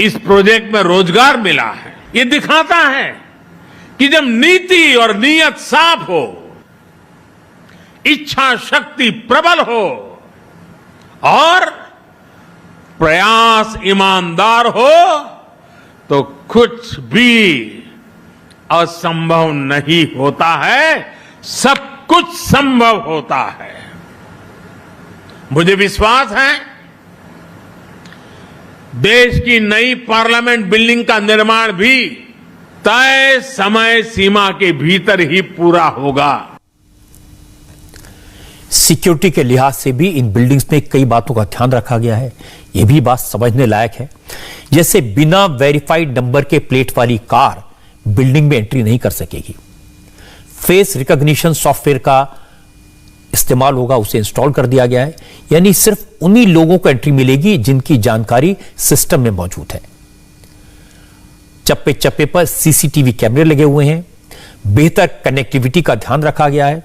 इस प्रोजेक्ट में रोजगार मिला है। ये दिखाता है कि जब नीति और नीयत साफ हो, इच्छा शक्ति प्रबल हो और प्रयास ईमानदार हो तो कुछ भी असंभव नहीं होता है, सब कुछ संभव होता है। मुझे विश्वास है देश की नई पार्लियामेंट बिल्डिंग का निर्माण भी तय समय सीमा के भीतर ही पूरा होगा। सिक्योरिटी के लिहाज से भी इन बिल्डिंग्स में कई बातों का ध्यान रखा गया है। यह भी बात समझने लायक है, जैसे बिना वेरीफाइड नंबर के प्लेट वाली कार बिल्डिंग में एंट्री नहीं कर सकेगी। फेस रिकॉग्निशन सॉफ्टवेयर का इस्तेमाल होगा, उसे इंस्टॉल कर दिया गया है, यानी सिर्फ उन्हीं लोगों को एंट्री मिलेगी जिनकी जानकारी सिस्टम में मौजूद है। चप्पे चप्पे पर सीसीटीवी कैमरे लगे हुए हैं, बेहतर कनेक्टिविटी का ध्यान रखा गया है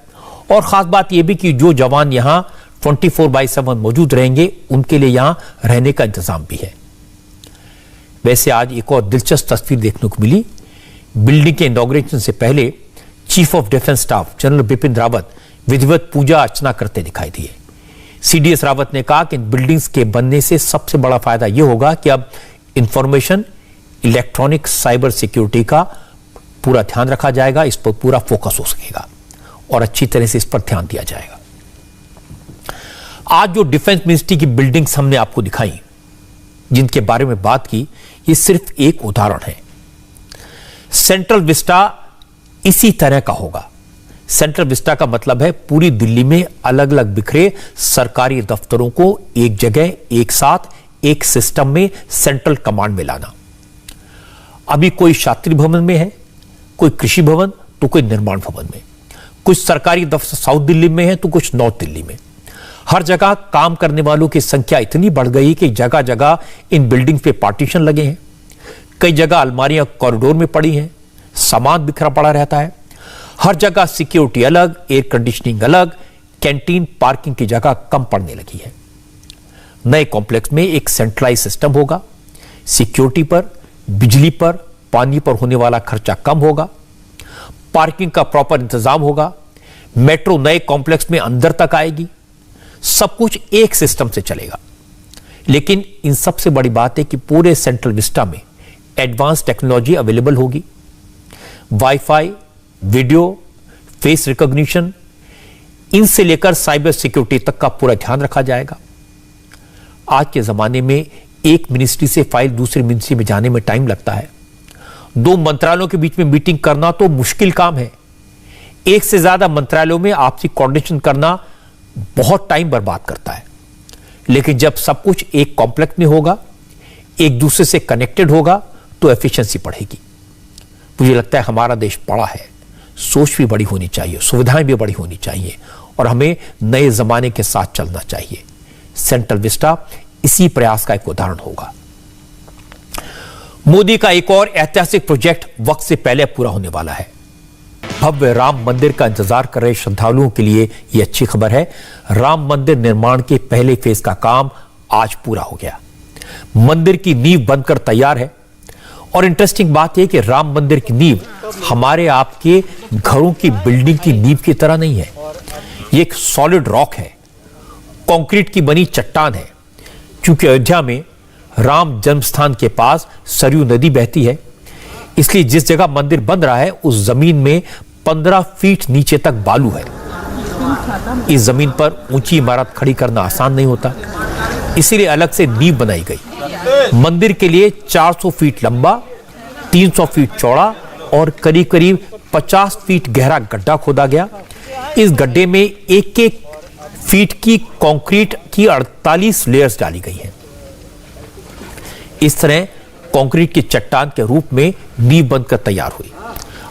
और खास बात यह भी कि जो जवान यहां 24/7 मौजूद रहेंगे उनके लिए यहां रहने का इंतजाम भी है। वैसे आज एक और दिलचस्प तस्वीर देखने को मिली। बिल्डिंग के इनॉग्रेशन से पहले chief of defence staff general Bipin Rawat विधिवत पूजा अर्चना करते दिखाई दिए। CDS रावत ने कहा कि इन बिल्डिंग्स के बनने से सबसे बड़ा फायदा यह होगा कि अब इंफॉर्मेशन, इलेक्ट्रॉनिक, साइबर सिक्योरिटी का पूरा ध्यान रखा जाएगा, इस पर पूरा फोकस हो सकेगा और अच्छी तरह से इस पर ध्यान दिया जाएगा। आज जो डिफेंस मिनिस्ट्री की बिल्डिंग्स हमने आपको दिखाई, जिनके बारे में बात की, ये सिर्फ एक उदाहरण है। सेंट्रल विस्टा इसी तरह का होगा। सेंट्रल विस्टा का मतलब है पूरी दिल्ली में अलग अलग बिखरे सरकारी दफ्तरों को एक जगह, एक साथ, एक सिस्टम में सेंट्रल कमांड में लाना। अभी कोई शास्त्री भवन में है, कोई कृषि भवन, तो कोई निर्माण भवन में, कुछ सरकारी दफ्तर साउथ दिल्ली में है तो कुछ नॉर्थ दिल्ली में। हर जगह काम करने वालों की संख्या इतनी बढ़ गई कि जगह जगह इन बिल्डिंग पे पार्टीशन लगे हैं। कई जगह अलमारियां कॉरिडोर में पड़ी हैं, सामान बिखरा पड़ा रहता है। हर जगह सिक्योरिटी अलग, एयर कंडीशनिंग अलग, कैंटीन, पार्किंग की जगह कम पड़ने लगी है। नए कॉम्प्लेक्स में एक सेंट्रलाइज सिस्टम होगा। सिक्योरिटी पर, बिजली पर, पानी पर होने वाला खर्चा कम होगा। पार्किंग का प्रॉपर इंतजाम होगा। मेट्रो नए कॉम्प्लेक्स में अंदर तक आएगी। सब कुछ एक सिस्टम से चलेगा। लेकिन इन सबसे बड़ी बात है कि पूरे सेंट्रल विस्टा में एडवांस टेक्नोलॉजी अवेलेबल होगी। वाईफाई, वीडियो, फेस रिकॉग्निशन, इनसे लेकर साइबर सिक्योरिटी तक का पूरा ध्यान रखा जाएगा। आज के जमाने में एक मिनिस्ट्री से फाइल दूसरी मिनिस्ट्री में जाने में टाइम लगता है। 2 मंत्रालयों के बीच में मीटिंग करना तो मुश्किल काम है। एक से ज्यादा मंत्रालयों में आपसी कोऑर्डिनेशन करना बहुत टाइम बर्बाद करता है। लेकिन जब सब कुछ एक कॉम्प्लेक्स में होगा, एक दूसरे से कनेक्टेड होगा, तो एफिशिएंसी बढ़ेगी। मुझे लगता है हमारा देश बड़ा है, सोच भी बड़ी होनी चाहिए, सुविधाएं भी बड़ी होनी चाहिए और हमें नए जमाने के साथ चलना चाहिए। सेंट्रल विस्टा इसी प्रयास का एक उदाहरण होगा। मोदी का एक और ऐतिहासिक प्रोजेक्ट वक्त से पहले पूरा होने वाला है। भव्य राम मंदिर का इंतजार कर रहे श्रद्धालुओं के लिए यह अच्छी खबर है। राम मंदिर निर्माण के पहले फेज का काम आज पूरा हो गया। मंदिर की नींव बनकर तैयार है और इंटरेस्टिंग बात यह कि राम मंदिर की नींव हमारे आपके घरों की बिल्डिंग की नींव की तरह नहीं है। यह एक सॉलिड रॉक है, कंक्रीट की बनी चट्टान है। क्योंकि अयोध्या में राम जन्मस्थान के पास सरयू नदी बहती है, इसलिए जिस जगह मंदिर बन रहा है उस जमीन में 15 फीट नीचे तक बालू है। इस जमीन पर ऊंची इमारत खड़ी करना आसान नहीं होता, इसीलिए अलग से नींव बनाई गई। मंदिर के लिए 400 फीट लंबा, 300 फीट चौड़ा और करीब करीब 50 फीट गहरा गड्ढा खोदा गया। इस गड्ढे में एक फीट की कंक्रीट की 48 लेयर्स डाली गई हैं। इस तरह कंक्रीट की चट्टान के रूप में नींव बनकर तैयार हुई।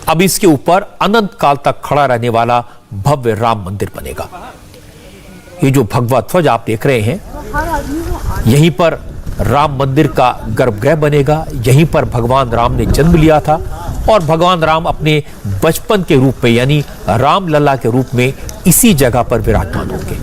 अब इसके ऊपर अनंत काल तक खड़ा रहने वाला भव्य राम मंदिर बनेगा। ये जो भगवा ध्वज आप देख रहे हैं, यहीं पर राम मंदिर का गर्भगृह बनेगा। यहीं पर भगवान राम ने जन्म लिया था और भगवान राम अपने बचपन के रूप में यानी राम लला के रूप में इसी जगह पर विराजमान होंगे।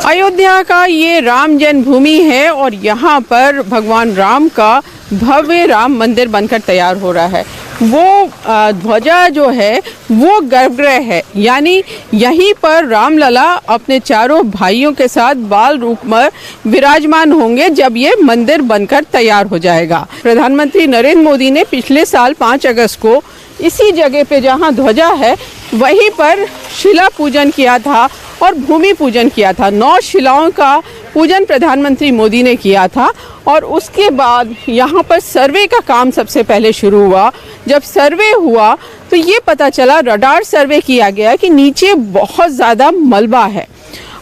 अयोध्या का ये राम जन्मभूमि है और यहाँ पर भगवान राम का भव्य राम मंदिर बनकर तैयार हो रहा है। वो ध्वजा जो है वो गर्भगृह है, यानी यहीं पर रामलला अपने चारों भाइयों के साथ बाल रूप में विराजमान होंगे जब ये मंदिर बनकर तैयार हो जाएगा। प्रधानमंत्री नरेंद्र मोदी ने पिछले साल 5 अगस्त को इसी जगह पे जहाँ ध्वजा है वहीं पर शिला पूजन किया था और भूमि पूजन किया था। 9 शिलाओं का पूजन प्रधानमंत्री मोदी ने किया था और उसके बाद यहाँ पर सर्वे का काम सबसे पहले शुरू हुआ। जब सर्वे हुआ तो ये पता चला, रडार सर्वे किया गया कि नीचे बहुत ज़्यादा मलबा है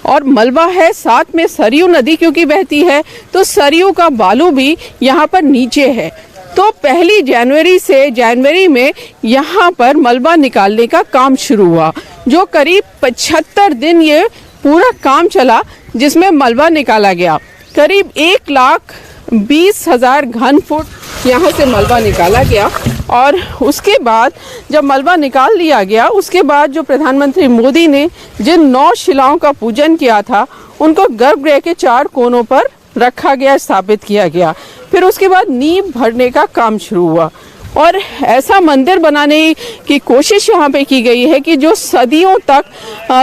और मलबा है, साथ में सरयू नदी क्योंकि बहती है तो सरयू का बालू भी यहाँ पर नीचे है। तो 1 जनवरी से जनवरी में यहाँ पर मलबा निकालने का काम शुरू हुआ, जो करीब 75 दिन ये पूरा काम चला, जिसमें मलबा निकाला गया। करीब 1,20,000 घन फुट यहाँ से मलबा निकाला गया और उसके बाद जब मलबा निकाल लिया गया उसके बाद जो प्रधानमंत्री मोदी ने जिन 9 शिलाओं का पूजन किया था उनको गर्भगृह के 4 कोनों पर रखा गया, स्थापित किया गया। फिर उसके बाद नींव भरने का काम शुरू हुआ और ऐसा मंदिर बनाने की कोशिश यहाँ पे की गई है कि जो सदियों तक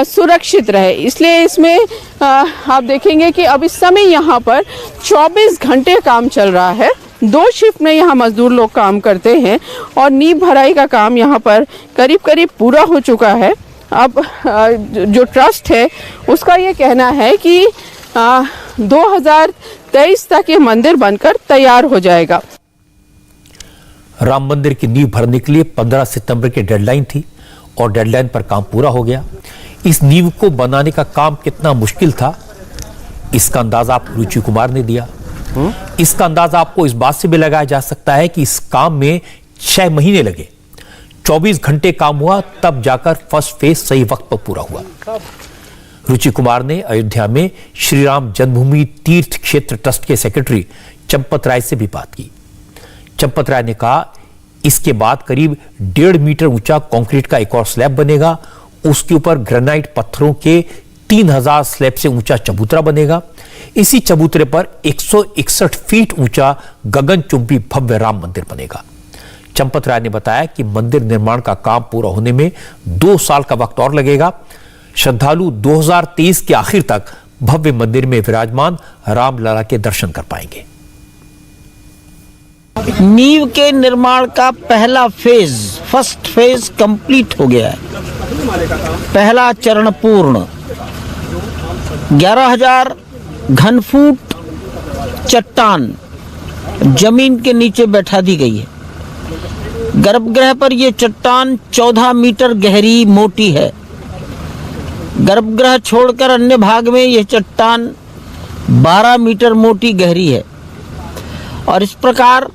सुरक्षित रहे। इसलिए इसमें आप देखेंगे कि अब इस समय यहाँ पर 24 घंटे काम चल रहा है। 2 शिफ्ट में यहाँ मजदूर लोग काम करते हैं और नींव भराई का काम यहाँ पर करीब करीब पूरा हो चुका है। अब जो ट्रस्ट है उसका ये कहना है कि 2023 तक ये मंदिर बनकर तैयार हो जाएगा। राम मंदिर की नींव भरने के लिए 15 सितंबर की डेडलाइन थी और डेडलाइन पर काम पूरा हो गया। इस नींव को बनाने का काम कितना मुश्किल था, इसका अंदाजा आप रुचि कुमार ने दिया। इसका अंदाजा आपको इस बात से भी लगाया जा सकता है कि इस काम में 6 महीने लगे, 24 घंटे काम हुआ, तब जाकर फर्स्ट फेज सही वक्त पर पूरा हुआ। रुचि कुमार ने अयोध्या में श्री राम जन्मभूमि तीर्थ क्षेत्र ट्रस्ट के सेक्रेटरी चंपत राय से भी बात की। चंपत राय ने कहा इसके बाद करीब 1.5 मीटर ऊंचा कंक्रीट का एक और स्लैब बनेगा, उसके ऊपर ग्रेनाइट पत्थरों के 3000 स्लैब से ऊंचा चबूतरा बनेगा। इसी चबूतरे पर 161 फीट ऊंचा गगनचुंबी भव्य राम मंदिर बनेगा। चंपत राय ने बताया कि मंदिर निर्माण का काम पूरा होने में 2 साल का वक्त और लगेगा। श्रद्धालु 2023 के आखिर तक भव्य मंदिर में विराजमान रामलला के दर्शन कर पाएंगे। नींव के निर्माण का फर्स्ट फेज कंप्लीट हो गया है। पहला चरण पूर्ण। 11,000 घनफुट चट्टान जमीन के नीचे बैठा दी गई है। गर्भगृह पर यह चट्टान 14 मीटर गहरी मोटी है। गर्भगृह छोड़कर अन्य भाग में यह चट्टान 12 मीटर मोटी गहरी है। और इस प्रकार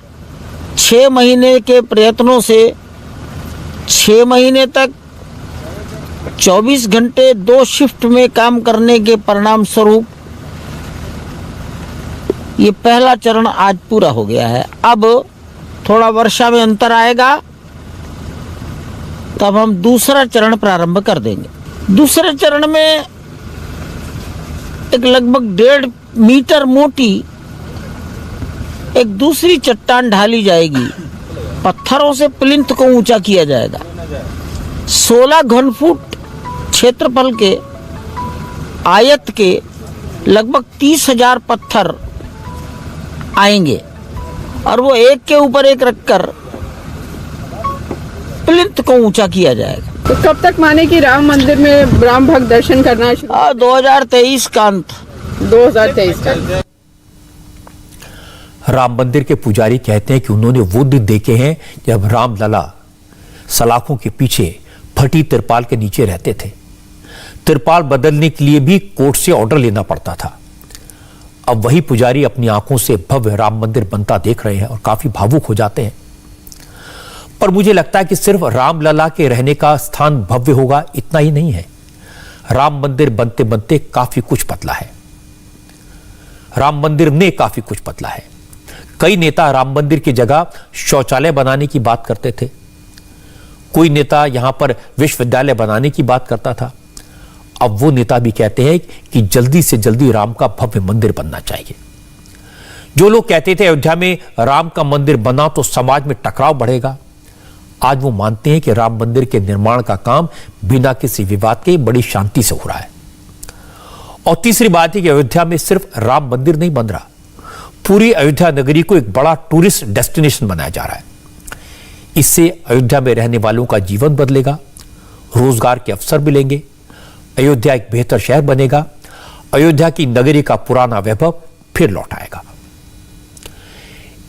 6 महीने के प्रयत्नों से 6 महीने तक 24 घंटे 2 शिफ्ट में काम करने के परिणाम स्वरूप ये पहला चरण आज पूरा हो गया है। अब थोड़ा वर्षा में अंतर आएगा, तब हम दूसरा चरण प्रारंभ कर देंगे। दूसरे चरण में एक लगभग 1.5 मीटर मोटी एक दूसरी चट्टान ढाली जाएगी। पत्थरों से प्लिंथ को ऊंचा किया जाएगा। 16 घनफुट क्षेत्रफल के आयत के लगभग 30,000 पत्थर आएंगे और वो एक के ऊपर एक रखकर प्लिंथ को ऊंचा किया जाएगा। तो कब तक माने कि राम मंदिर में राम भक्त दर्शन करना शुरू? 2023 का अंत। 2023 का। राम मंदिर के पुजारी कहते हैं कि उन्होंने वो दिन देखे हैं जब रामलला सलाखों के पीछे फटी तिरपाल के नीचे रहते थे। तिरपाल बदलने के लिए भी कोर्ट से ऑर्डर लेना पड़ता था। अब वही पुजारी अपनी आंखों से भव्य राम मंदिर बनता देख रहे हैं और काफी भावुक हो जाते हैं। पर मुझे लगता है कि सिर्फ रामलला के रहने का स्थान भव्य होगा इतना ही नहीं है। राम मंदिर बनते बनते काफी कुछ बदला है। राम मंदिर ने काफी कुछ बदला है। कई नेता राम मंदिर की जगह शौचालय बनाने की बात करते थे। कोई नेता यहां पर विश्वविद्यालय बनाने की बात करता था। अब वो नेता भी कहते हैं कि जल्दी से जल्दी राम का भव्य मंदिर बनना चाहिए। जो लोग कहते थे अयोध्या में राम का मंदिर बना तो समाज में टकराव बढ़ेगा, आज वो मानते हैं कि राम मंदिर के निर्माण का काम बिना किसी विवाद के बड़ी शांति से हो रहा है। और तीसरी बात है कि अयोध्या में सिर्फ राम मंदिर नहीं बन रहा, पूरी अयोध्या नगरी को एक बड़ा टूरिस्ट डेस्टिनेशन बनाया जा रहा है। इससे अयोध्या में रहने वालों का जीवन बदलेगा, रोजगार के अवसर मिलेंगे, अयोध्या एक बेहतर शहर बनेगा, अयोध्या की नगरी का पुराना वैभव फिर लौट आएगा।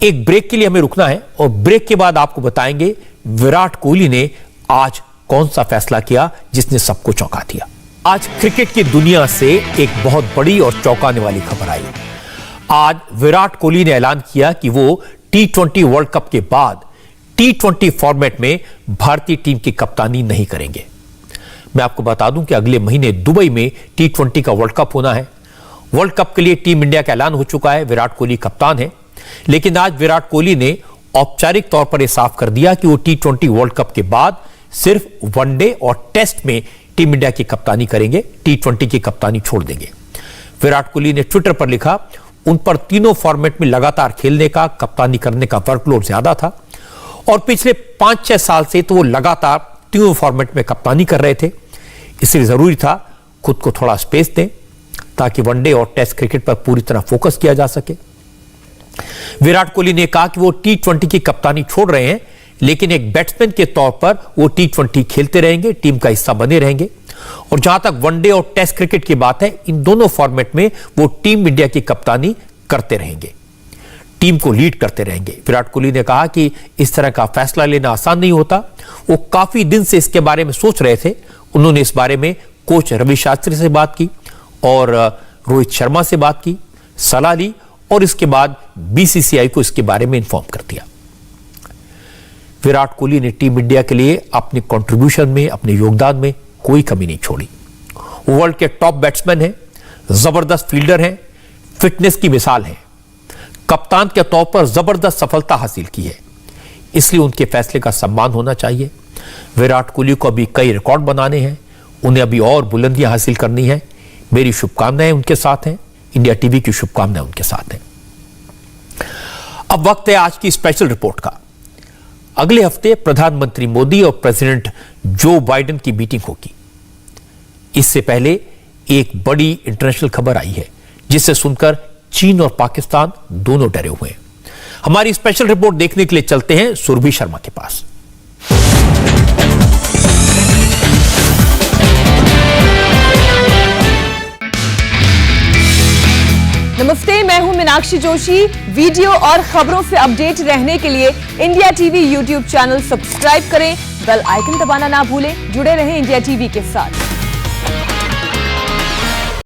एक ब्रेक के लिए हमें रुकना है और ब्रेक के बाद आपको बताएंगे विराट कोहली ने आज कौन सा फैसला किया जिसने सबको चौंका दिया। आज क्रिकेट की दुनिया से एक बहुत बड़ी और चौंकाने वाली खबर आई। आज विराट कोहली ने ऐलान किया कि वो T20 वर्ल्ड कप के बाद T20 फॉर्मेट में भारतीय टीम की कप्तानी नहीं करेंगे। मैं आपको बता दूं कि अगले महीने दुबई में T20 का वर्ल्ड कप होना है। वर्ल्ड कप के लिए टीम इंडिया का ऐलान हो चुका है, विराट कोहली कप्तान है। लेकिन आज विराट कोहली ने औपचारिक तौर पर यह साफ कर दिया कि वो T20 वर्ल्ड कप के बाद सिर्फ वनडे और टेस्ट में टीम इंडिया की कप्तानी करेंगे, T20 की कप्तानी छोड़ देंगे। विराट कोहली ने ट्विटर पर लिखा, उन पर तीनों फॉर्मेट में लगातार खेलने का, कप्तानी करने का वर्कलोड ज्यादा था और पिछले 5-6 साल से तो वो लगातार तीनों फॉर्मेट में कप्तानी कर रहे थे। इसलिए जरूरी था खुद को थोड़ा स्पेस दें ताकि वनडे और टेस्ट क्रिकेट पर पूरी तरह फोकस किया जा सके। विराट कोहली ने कहा कि वो T20 की कप्तानी छोड़ रहे हैं, लेकिन एक बैट्समैन के तौर पर वो T20 खेलते रहेंगे, टीम का हिस्सा बने रहेंगे। और जहां तक वनडे और टेस्ट क्रिकेट की बात है, इन दोनों फॉर्मेट में वो टीम इंडिया की कप्तानी करते रहेंगे, टीम को लीड करते रहेंगे। विराट कोहली ने कहा कि इस तरह का फैसला लेना आसान नहीं होता। वो काफी दिन से इसके बारे में सोच रहे थे। उन्होंने इस बारे में कोच रवि शास्त्री से बात की और रोहित शर्मा से बात की, सलाह ली और इसके बाद बीसीसीआई को इसके बारे में इन्फॉर्म कर दिया। विराट कोहली ने टीम इंडिया के लिए अपने कंट्रीब्यूशन में, अपने योगदान में कोई कमी नहीं छोड़ी। वो वर्ल्ड के टॉप बैट्समैन हैं, जबरदस्त फील्डर हैं, फिटनेस की मिसाल है, कप्तान के तौर पर जबरदस्त सफलता हासिल की है। इसलिए उनके फैसले का सम्मान होना चाहिए। विराट कोहली को अभी कई रिकॉर्ड बनाने हैं, उन्हें अभी और बुलंदियां हासिल करनी है। मेरी शुभकामनाएं उनके साथ हैं, इंडिया टीवी की शुभकामनाएं उनके साथ हैं। अब वक्त है आज की स्पेशल रिपोर्ट का। अगले हफ्ते प्रधानमंत्री मोदी और प्रेसिडेंट जो बाइडेन की मीटिंग होगी। इससे पहले एक बड़ी इंटरनेशनल खबर आई है जिसे सुनकर चीन और पाकिस्तान दोनों डरे हुए हैं। हमारी स्पेशल रिपोर्ट देखने के लिए चलते हैं सुरभि शर्मा के पास। नमस्ते, मैं हूं मीनाक्षी जोशी। वीडियो और खबरों से अपडेट रहने के लिए India TV YouTube channel subscribe करें, बेल आइकन दबाना ना भूलें। जुड़े रहें इंडिया टीवी के साथ।